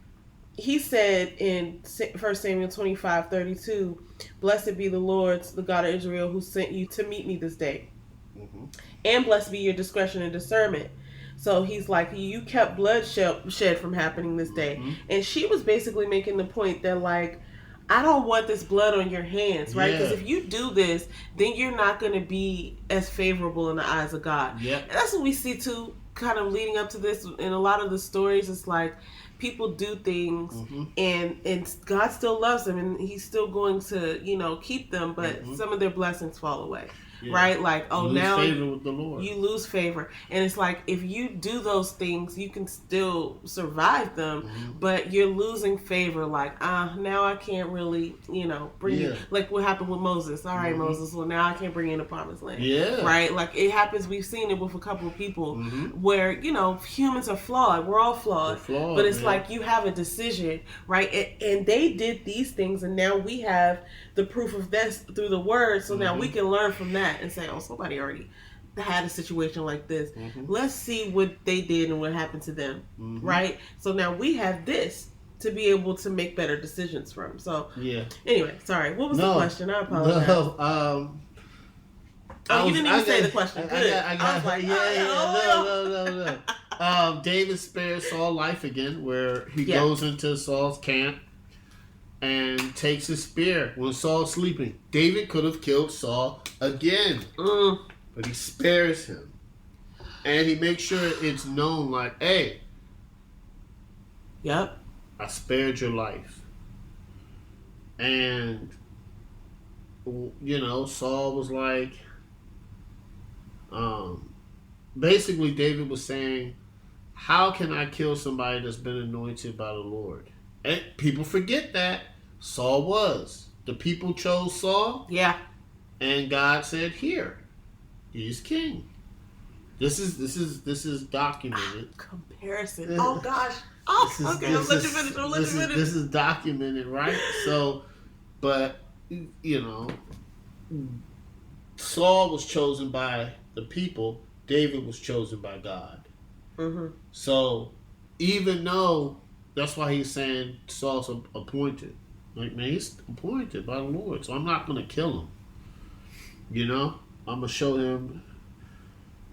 he said in 1 Samuel 25:32, "Blessed be the Lord, the God of Israel, who sent you to meet me this day. And blessed be your discretion and discernment." So he's like, you kept bloodshed from happening this day. And she was basically making the point that, like, I don't want this blood on your hands, right? Because if you do this, then you're not going to be as favorable in the eyes of God. Yeah. And that's what we see, too, kind of leading up to this. In a lot of the stories, it's like people do things and God still loves them, and he's still going to, keep them, but some of their blessings fall away. Right? Like, now favor with the Lord. You lose favor. And it's like, if you do those things, you can still survive them, but you're losing favor. Like, now I can't really, bring you. Like what happened with Moses. All right, Moses, well, now I can't bring you in the promised land. Yeah. Right? Like, it happens. We've seen it with a couple of people where, humans are flawed. We're all flawed. But it's like, you have a decision, right? And they did these things, and now we have the proof of this through the word. So now we can learn from that and say, somebody already had a situation like this. Let's see what they did and what happened to them, right? So now we have this to be able to make better decisions from. So anyway, sorry. What was the question? I apologize. No, you didn't even say the question. Good. I was like, no. David spares Saul life again, where he goes into Saul's camp and takes his spear when Saul's sleeping. David could have killed Saul again, but he spares him. And he makes sure it's known, like, hey, I spared your life. And, Saul was like, basically David was saying, how can I kill somebody that's been anointed by the Lord? And people forget that Saul was. The people chose Saul. Yeah. And God said, here, he's king. This is documented. Comparison. Oh gosh. Oh, okay. I'll let you finish. This is documented, right? So, but Saul was chosen by the people. David was chosen by God. So, even though, that's why he's saying Saul's appointed. Like, man, he's appointed by the Lord, so I'm not going to kill him. I'm going to show him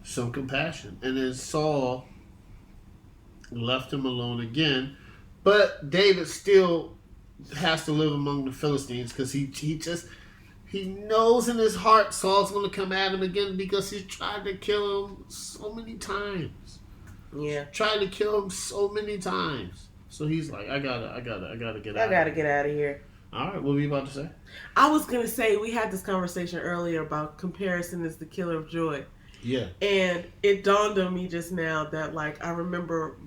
some compassion. And then Saul left him alone again. But David still has to live among the Philistines, because he knows in his heart Saul's going to come at him again, because he's tried to kill him so many times. Yeah. Tried to kill him so many times. So he's like, I gotta get out. I gotta get out of here. All right, what were you about to say? I was gonna say, we had this conversation earlier about comparison is the killer of joy. Yeah. And it dawned on me just now that, like, I remember,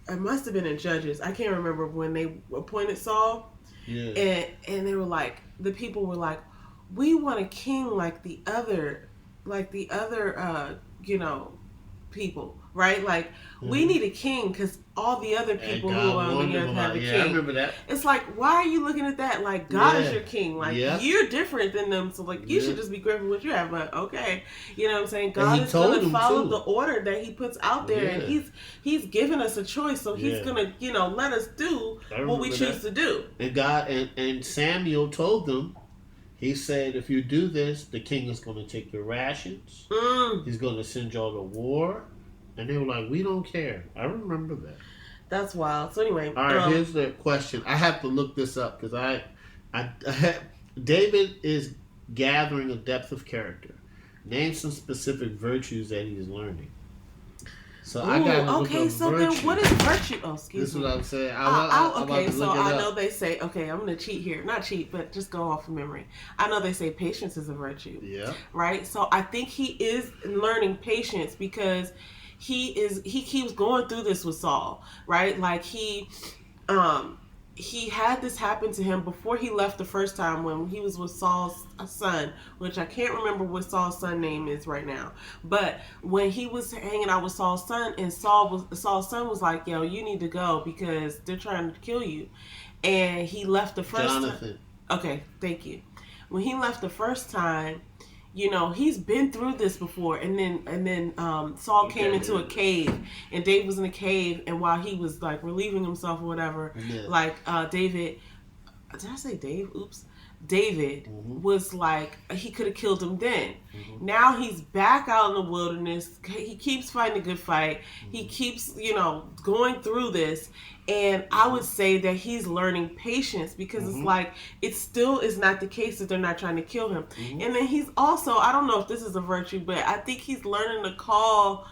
it must have been in Judges. I can't remember when they appointed Saul. Yeah. And they were like, the people were like, we want a king like the other people, right? Like, we need a king because all the other people who are on the earth have a king. I remember that. It's like, why are you looking at that? Like, God is your king. Like, you're different than them. So, like, you should just be grateful for what you have. But, okay. You know what I'm saying? God is going to follow the order that he puts out there. And he's given us a choice. So he's going to, let us do what we choose to do. And God, and Samuel told them, he said, if you do this, the king is going to take your rations. He's going to send y'all to war. And they were like, we don't care. I remember that. That's wild. So anyway. All right, here's the question. I have to look this up because David is gathering a depth of character. Name some specific virtues that he's learning. So I got to look up so virtue. Then what is virtue? Oh, excuse me. This is what I'm saying. I know they say, okay, I'm going to cheat here. Not cheat, but just go off of memory. I know they say patience is a virtue. Yeah. Right? So I think he is learning patience because he keeps going through this with Saul, right? Like he had this happen to him before he left the first time when he was with Saul's son, which I can't remember what Saul's son name is right now. But when he was hanging out with Saul's son, and Saul's son was like, yo, you need to go because they're trying to kill you. And he left the first time. Jonathan. Okay, thank you. When he left the first time, you know, he's been through this before, and then Saul came into a cave, and David was in a cave, and while he was like relieving himself or whatever, David, did I say Dave? Oops. David was like, he could have killed him then. Now he's back out in the wilderness. He keeps fighting a good fight. He keeps, going through this. And I would say that he's learning patience because it's like, it still is not the case that they're not trying to kill him. And then he's also, I don't know if this is a virtue, but I think he's learning to call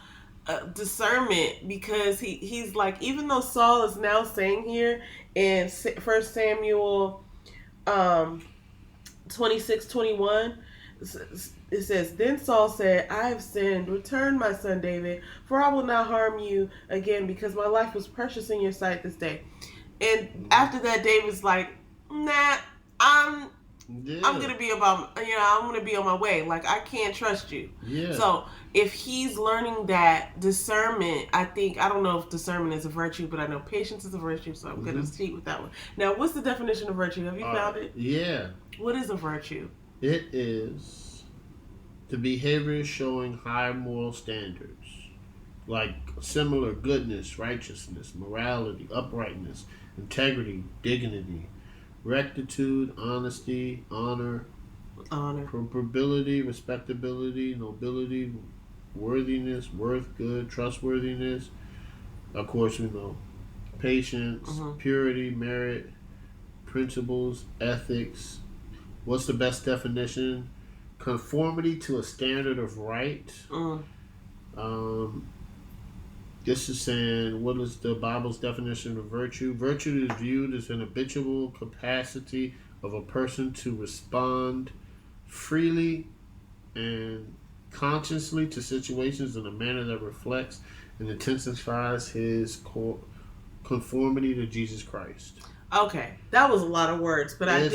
discernment because he's like, even though Saul is now saying here in 1 Samuel 26:21, it says, then Saul said, I have sinned. Return, my son David, for I will not harm you again because my life was precious in your sight this day. And after that, David's like, nah, I'm gonna be I'm gonna be on my way. Like, I can't trust you. Yeah. So if he's learning that discernment, I don't know if discernment is a virtue, but I know patience is a virtue, so I'm gonna cheat with that one. Now, what's the definition of virtue? Have you found it? Yeah. What is a virtue? It is the behavior showing high moral standards, like similar goodness, righteousness, morality, uprightness, integrity, dignity, rectitude, honesty, honor, probability, respectability, nobility, worthiness, worth, good, trustworthiness. Of course, we know patience, purity, merit, principles, ethics. What's the best definition? Conformity to a standard of right. This is saying, what is the Bible's definition of virtue? Virtue is viewed as an habitual capacity of a person to respond freely and consciously to situations in a manner that reflects and intensifies his conformity to Jesus Christ. Okay, that was a lot of words, but I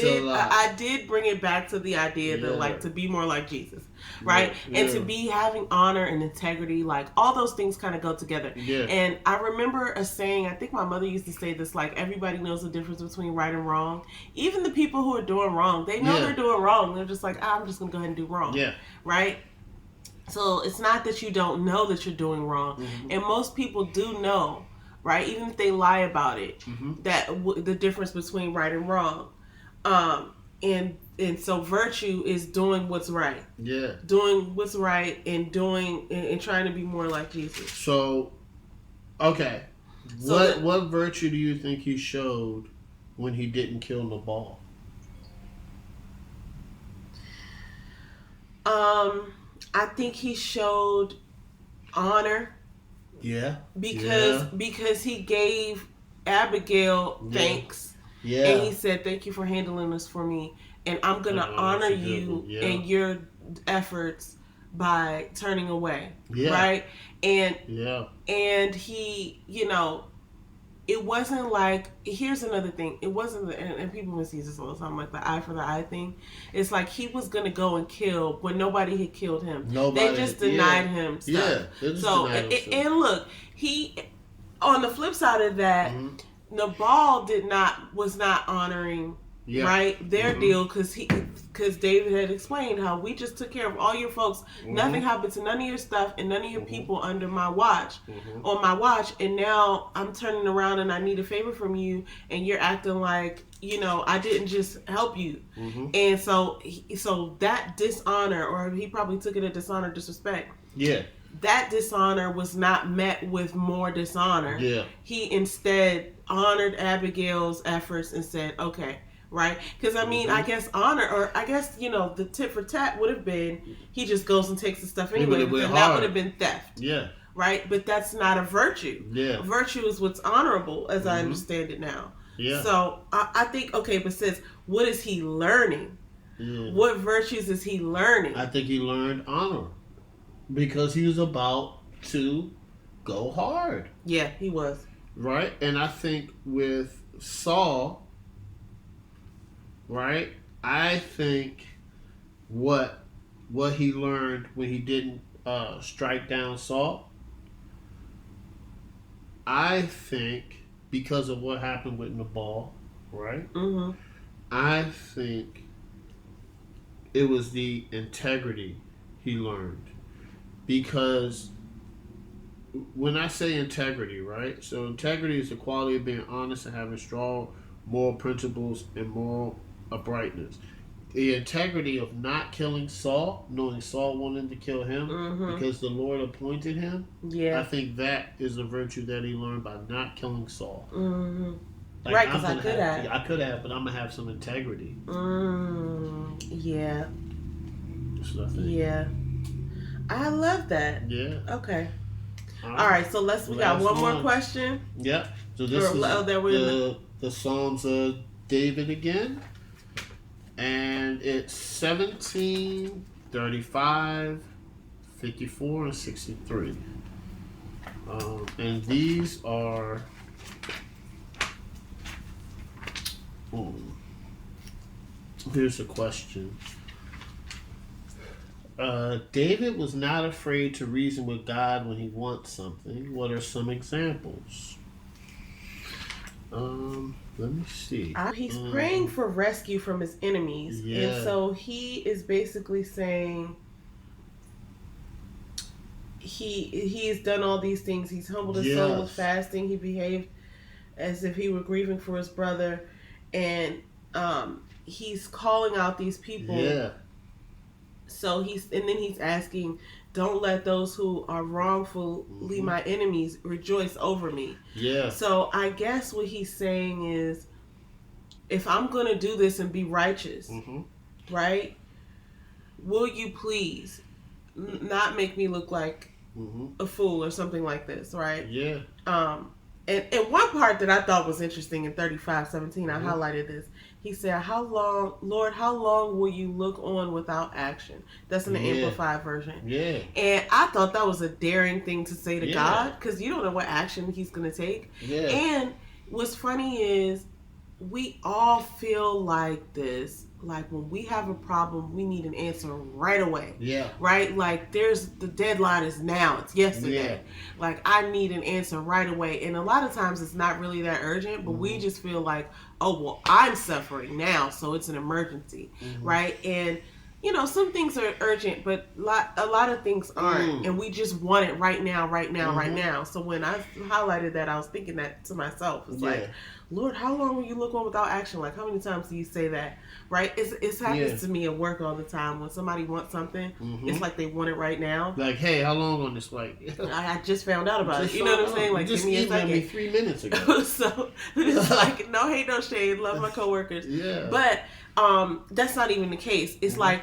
did bring it back to the idea that, like, to be more like Jesus, right? Yeah. And to be having honor and integrity, like, all those things kind of go together. Yeah. And I remember a saying, I think my mother used to say this, like, everybody knows the difference between right and wrong. Even the people who are doing wrong, they know they're doing wrong. They're just like, I'm just going to go ahead and do wrong. Yeah. Right? So it's not that you don't know that you're doing wrong. And most people do know. Right, even if they lie about it, that the difference between right and wrong, and so virtue is doing what's right. Yeah, doing what's right and doing and trying to be more like Jesus. So, okay, what virtue do you think he showed when he didn't kill Nabal? I think he showed honor. Yeah. Because he gave Abigail thanks. Yeah. And he said, thank you for handling this for me. And I'm going to honor you and your efforts by turning away. Yeah. Right? And he, it wasn't like, here's another thing. It wasn't, and people misuse this all the time, like the eye for the eye thing. It's like he was going to go and kill when nobody had killed him. They just denied him stuff. Yeah, so, and look, he, on the flip side of that, Nabal was not honoring right their deal because David had explained how we just took care of all your folks. Nothing happened to none of your stuff and none of your people under my watch, on my watch, and now I'm turning around and I need a favor from you and you're acting like I didn't just help you. And so that dishonor, or he probably took it as dishonor, disrespect. that dishonor was not met with more dishonor. Yeah. He instead honored Abigail's efforts and said, okay, right? Because I mean, I guess honor, or I guess, the tit for tat would have been he just goes and takes the stuff anyway. But then that would have been theft. Yeah. Right? But that's not a virtue. Yeah. Virtue is what's honorable, as I understand it now. Yeah. So I think, okay, but sis, what is he learning? Yeah. What virtues is he learning? I think he learned honor because he was about to go hard. Yeah, he was. Right? And I think with Saul, right, I think what he learned when he didn't strike down Saul, I think because of what happened with Nabal, right? Mm-hmm. I think it was the integrity he learned. Because when I say integrity, right? So integrity is the quality of being honest and having strong moral principles and moral uprightness. The integrity of not killing Saul, knowing Saul wanted to kill him because the Lord appointed him. Yeah, I think that is a virtue that he learned by not killing Saul. Mm-hmm. Like, right, because I could have. I could have, but I'm gonna have some integrity. Yeah. That's what I think. Yeah. I love that. Yeah. Okay. All right. So we got one more question. Yeah. So this is the Psalms of David again. And it's 17, 35, 54, and 63. And these are... here's a question. David was not afraid to reason with God when he wants something. What are some examples? Let me see. He's praying for rescue from his enemies. Yeah. And so he is basically saying he has done all these things. He's humbled his soul with fasting. He behaved as if he were grieving for his brother. And he's calling out these people. Yeah. So he's asking, don't let those who are wrongfully my enemies rejoice over me. Yeah. So I guess what he's saying is, if I'm going to do this and be righteous, right, will you please not make me look like a fool or something like this, right? Yeah. And one part that I thought was interesting in 35:17, I highlighted this. He said, Lord, how long will you look on without action? That's in the Amplified version. Yeah. And I thought that was a daring thing to say to God, because you don't know what action he's going to take. Yeah. And what's funny is we all feel like this. Like when we have a problem, we need an answer right away. Yeah. Right? Like the deadline is now. It's yesterday. Yeah. Like I need an answer right away. And a lot of times it's not really that urgent, but we just feel like, oh, well, I'm suffering now, so it's an emergency. Right? And, some things are urgent, but a lot of things aren't. And we just want it right now, right now. So when I highlighted that, I was thinking that to myself. It's like, Lord, how long will you look on without action? Like, how many times do you say that? Right? It happens to me at work all the time. When somebody wants something, it's like they want it right now. Like, hey, how long on this flight? I just found out about it. You know what I'm saying? Like, you just emailed me 3 minutes ago. So it's like, no hate, no shade. Love my coworkers. Yeah. But that's not even the case. It's like,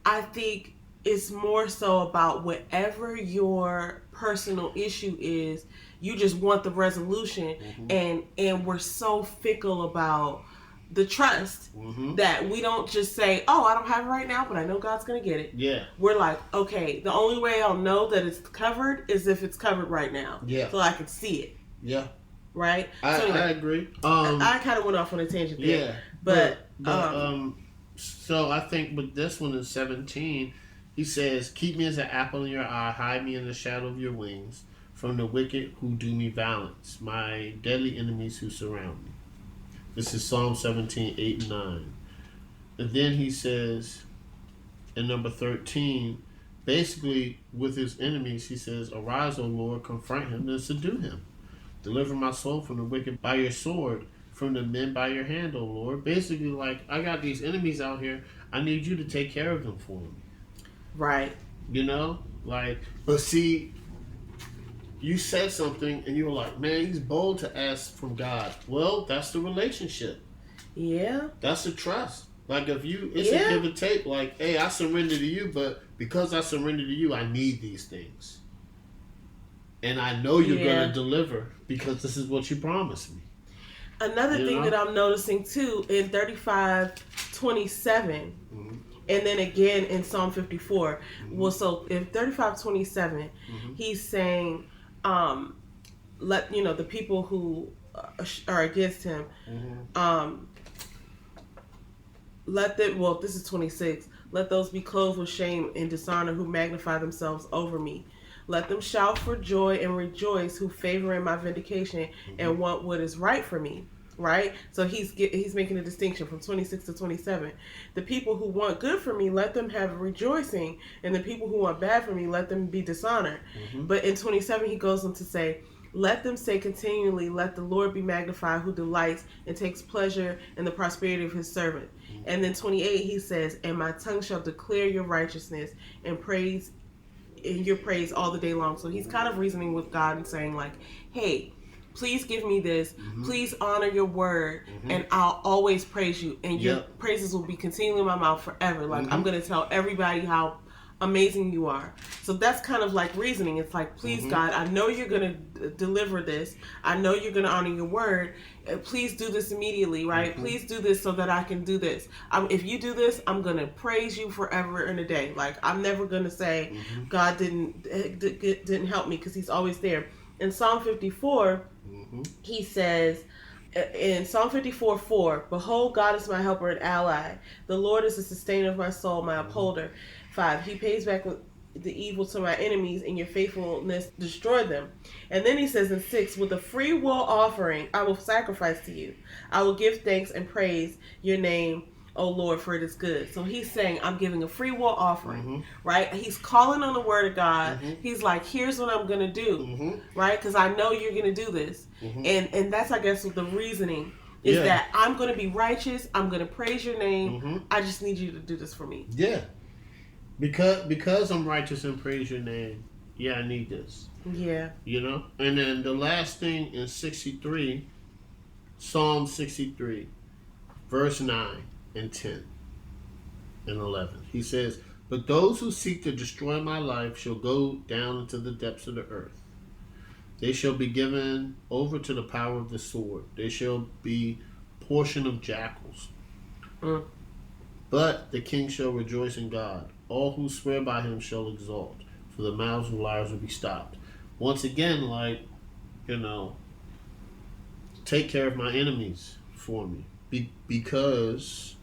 I think it's more so about whatever your personal issue is. You just want the resolution, and we're so fickle about the trust that we don't just say, oh, I don't have it right now, but I know God's going to get it. Yeah. We're like, okay, the only way I'll know that it's covered is if it's covered right now. Yeah. So I can see it. Yeah. Right? I agree. I kind of went off on a tangent there. Yeah. But so I think with this one in 17, he says, keep me as an apple in your eye, hide me in the shadow of your wings, from the wicked who do me violence, my deadly enemies who surround me. This is Psalm 17, 8 and 9. And then he says, in number 13, basically with his enemies, he says, arise, O Lord, confront him and subdue him. Deliver my soul from the wicked by your sword, from the men by your hand, O Lord. Basically, like, I got these enemies out here. I need you to take care of them for me. Right. Like, but see, you said something and you were like, man, he's bold to ask from God. Well, that's the relationship. Yeah. That's the trust. Like if you, it's a give and take. Like, hey, I surrender to you, but because I surrender to you, I need these things. And I know you're going to deliver because this is what you promised me. Another thing that I'm noticing too in 35:27, and then again in Psalm 54. Well, so in 35:27, he's saying, let the people who are against him, let them. Well, this is 26. Let those be clothed with shame and dishonor who magnify themselves over me. Let them shout for joy and rejoice who favor in my vindication and want what is right for me. Right? So he's making a distinction from 26 to 27. The people who want good for me, let them have rejoicing. And the people who want bad for me, let them be dishonored. But in 27, he goes on to say, let them say continually, let the Lord be magnified who delights and takes pleasure in the prosperity of his servant. And then 28, he says, and my tongue shall declare your righteousness and praise in your praise all the day long. So he's kind of reasoning with God and saying like, hey, please give me this. Please honor your word, and I'll always praise you. And your praises will be continually in my mouth forever. Like I'm going to tell everybody how amazing you are. So that's kind of like reasoning. It's like, please God, I know you're going to deliver this. I know you're going to honor your word. Please do this immediately, right? Please do this so that I can do this. If you do this, I'm going to praise you forever and a day. Like I'm never going to say God didn't help me, because he's always there. In Psalm 54, he says, in Psalm 54:4, behold, God is my helper and ally. The Lord is the sustainer of my soul, my upholder. 5, he pays back with the evil to my enemies, and your faithfulness destroy them. And then he says in 6, with a free will offering, I will sacrifice to you. I will give thanks and praise your name, O Lord, for it is good. So he's saying, I'm giving a free will offering, right? He's calling on the word of God. He's like, here's what I'm going to do, right? Because I know you're going to do this. And that's, I guess, the reasoning is that I'm going to be righteous. I'm going to praise your name. I just need you to do this for me. Yeah. Because I'm righteous and praise your name. Yeah, I need this. Yeah. You know? And then the last thing in 63, Psalm 63, verse 9 and 10 and 11. He says, but those who seek to destroy my life shall go down into the depths of the earth. They shall be given over to the power of the sword. They shall be portion of jackals. But the king shall rejoice in God. All who swear by him shall exalt, for the mouths of liars will be stopped. Once again, like, take care of my enemies for me. Because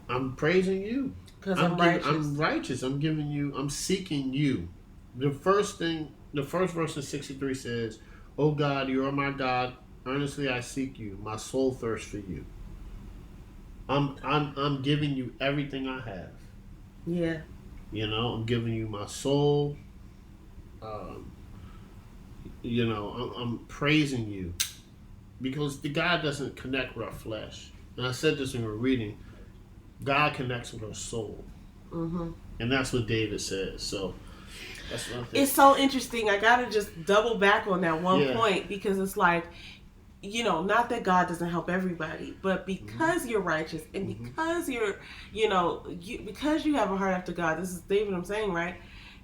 I'm praising you. Because I'm righteous. I'm righteous. I'm seeking you. The first verse in 63 says, "O God, you are my God. Earnestly I seek you. My soul thirsts for you." I'm giving you everything I have. Yeah. I'm giving you my soul. I'm praising you. Because the God doesn't connect with our flesh. And I said this when we were reading. God connects with our soul. And that's what David says. So that's one thing. It's so interesting. I got to just double back on that one point, because it's like, not that God doesn't help everybody, but because you're righteous and because you're, because you have a heart after God, this is David I'm saying, right?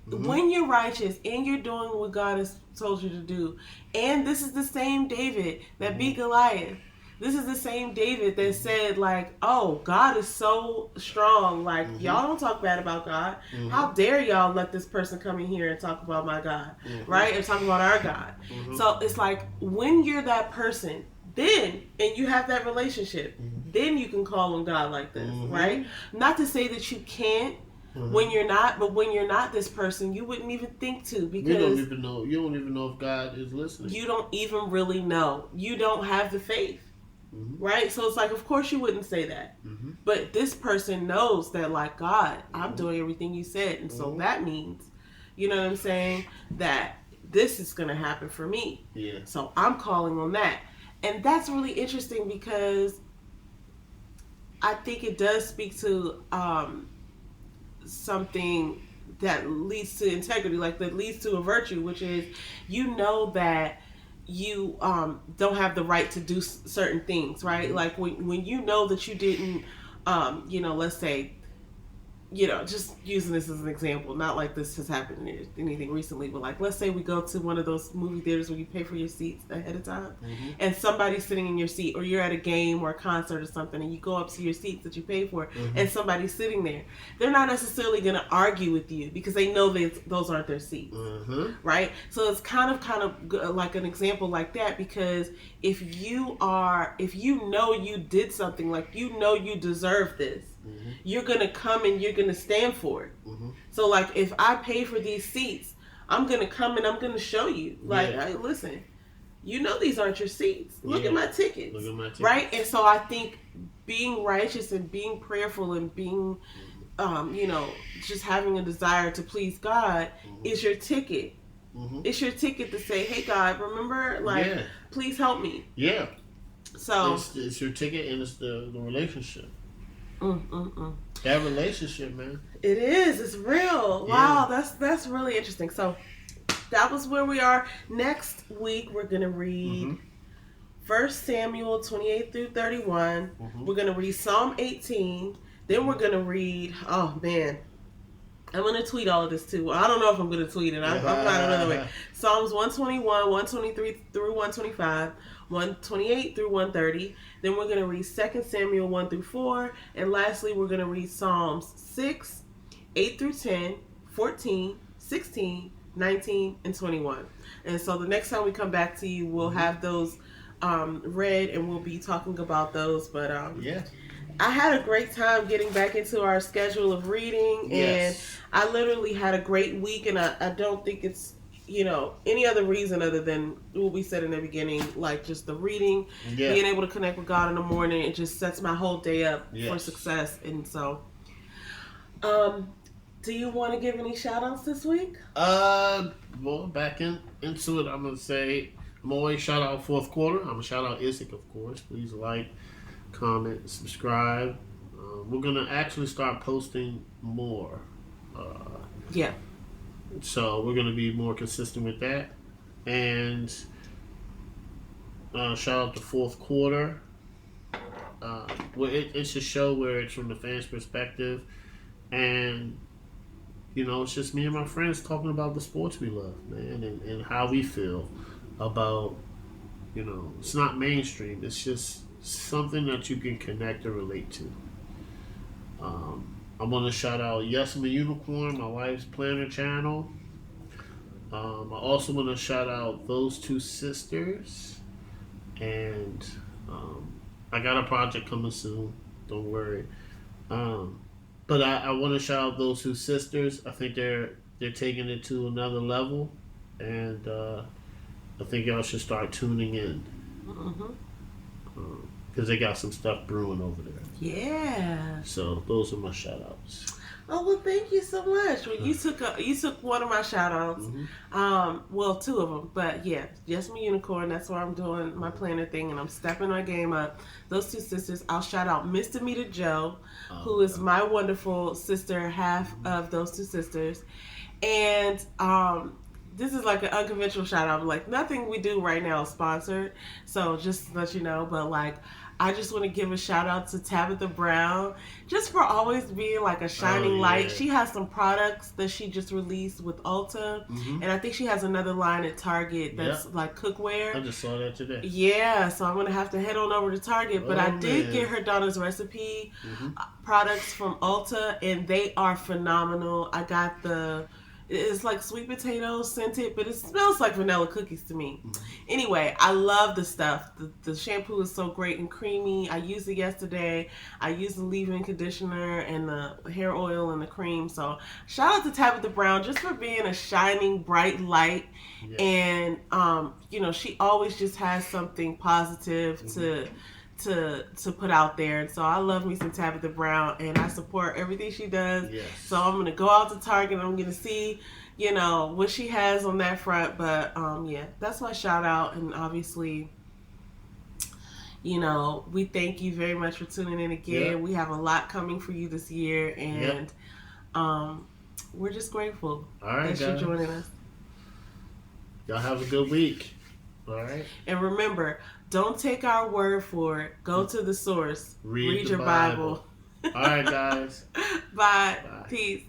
When you're righteous and you're doing what God has told you to do, and this is the same David that beat Goliath. This is the same David that said, like, oh, God is so strong. Like, y'all don't talk bad about God. How dare y'all let this person come in here and talk about my God, right? And talk about our God. So it's like, when you're that person, then, and you have that relationship, then you can call on God like this, right? Not to say that you can't when you're not, but when you're not this person, you wouldn't even think to, because you don't even know if God is listening. You don't even really know. You don't have the faith. Right? So it's like, of course you wouldn't say that. But this person knows that, like, God, I'm doing everything you said. And so that means, you know what I'm saying, that this is going to happen for me. Yeah. So I'm calling on that. And that's really interesting, because I think it does speak to something that leads to integrity, like that leads to a virtue, which is you know that you don't have the right to do certain things, right? Like when you know that you didn't, let's say, just using this as an example, not like this has happened in anything recently, but like, let's say we go to one of those movie theaters where you pay for your seats ahead of time, and somebody's sitting in your seat, or you're at a game or a concert or something, and you go up to your seats that you pay for, and somebody's sitting there. They're not necessarily going to argue with you because they know that those aren't their seats, right? So it's kind of like an example like that, because if you know you did something, like you know you deserve this, you're going to come and you're going to stand for it. So like if I pay for these seats, I'm going to come and I'm going to show you, like, hey, listen, you know these aren't your seats. Look at my tickets. Look at my tickets. Right? And so I think being righteous and being prayerful and being, just having a desire to please God is your ticket. It's your ticket to say, hey, God, remember, like, please help me. Yeah. So it's your ticket, and it's the relationship. That relationship, man. It is. It's real. Yeah. Wow, that's really interesting. So that was where we are. Next week, we're going to read 1 Samuel 28 through 31. We're going to read Psalm 18. Then we're going to read, oh, man. I'm going to tweet all of this, too. Well, I don't know if I'm going to tweet it. I'm not another way. Psalms 121, 123 through 125. 128 through 130. Then we're going to read 2 Samuel 1 through 4. And lastly, we're going to read Psalms 6, 8 through 10, 14, 16, 19, and 21. And so the next time we come back to you, we'll have those read, and we'll be talking about those. But I had a great time getting back into our schedule of reading. And I literally had a great week, and I don't think it's any other reason other than what we said in the beginning, like just the reading, being able to connect with God in the morning, it just sets my whole day up for success. And so, do you want to give any shout outs this week? Well, back into it, I'm going to say, I'm always shout out fourth quarter. I'm going to shout out IICIIG, of course. Please like, comment, subscribe. We're going to actually start posting more. So we're going to be more consistent with that. And shout out to fourth quarter. It's a show where it's from the fans' perspective. And, it's just me and my friends talking about the sports we love, man. And how we feel about, it's not mainstream. It's just something that you can connect or relate to. I want to shout out Yes I'm a Unicorn, my wife's planner channel. I also want to shout out Those Two Sisters. And I got a project coming soon. Don't worry. But I want to shout out Those Two Sisters. I think they're taking it to another level. And I think y'all should start tuning in. Because they got some stuff brewing over there. Yeah. So those are my shout outs. Oh, well, thank you so much. Well, you took one of my shout outs. Well, two of them. But yeah, Yes I'm a Unicorn. That's why I'm doing my planner thing, and I'm stepping my game up. Those Two Sisters. I'll shout out Miss Damita Jo, who is my wonderful sister, half of Those Two Sisters. And this is like an unconventional shout out. Like, nothing we do right now is sponsored. So just to let you know, but like, I just want to give a shout out to Tabitha Brown, just for always being like a shining light. She has some products that she just released with Ulta, and I think she has another line at Target that's like cookware. I just saw that today. Yeah, so I'm gonna have to head on over to Target, but I did get her daughter's recipe products from Ulta, and they are phenomenal. I got it's like sweet potato scented, but it smells like vanilla cookies to me. Anyway, I love the stuff. The shampoo is so great and creamy. I used it yesterday. I used the leave-in conditioner and the hair oil and the cream. So shout out to Tabitha Brown just for being a shining, bright light. And, she always just has something positive to put out there. And so I love me some Tabitha Brown, and I support everything she does. So I'm going to go out to Target and I'm going to see, what she has on that front. But that's my shout out. And obviously, we thank you very much for tuning in again. We have a lot coming for you this year, and we're just grateful All right, that you're guys. joining us. Y'all have a good week. All right. And remember, don't take our word for it. Go to the source. Read the your Bible. All right, guys. Bye. Bye. Peace.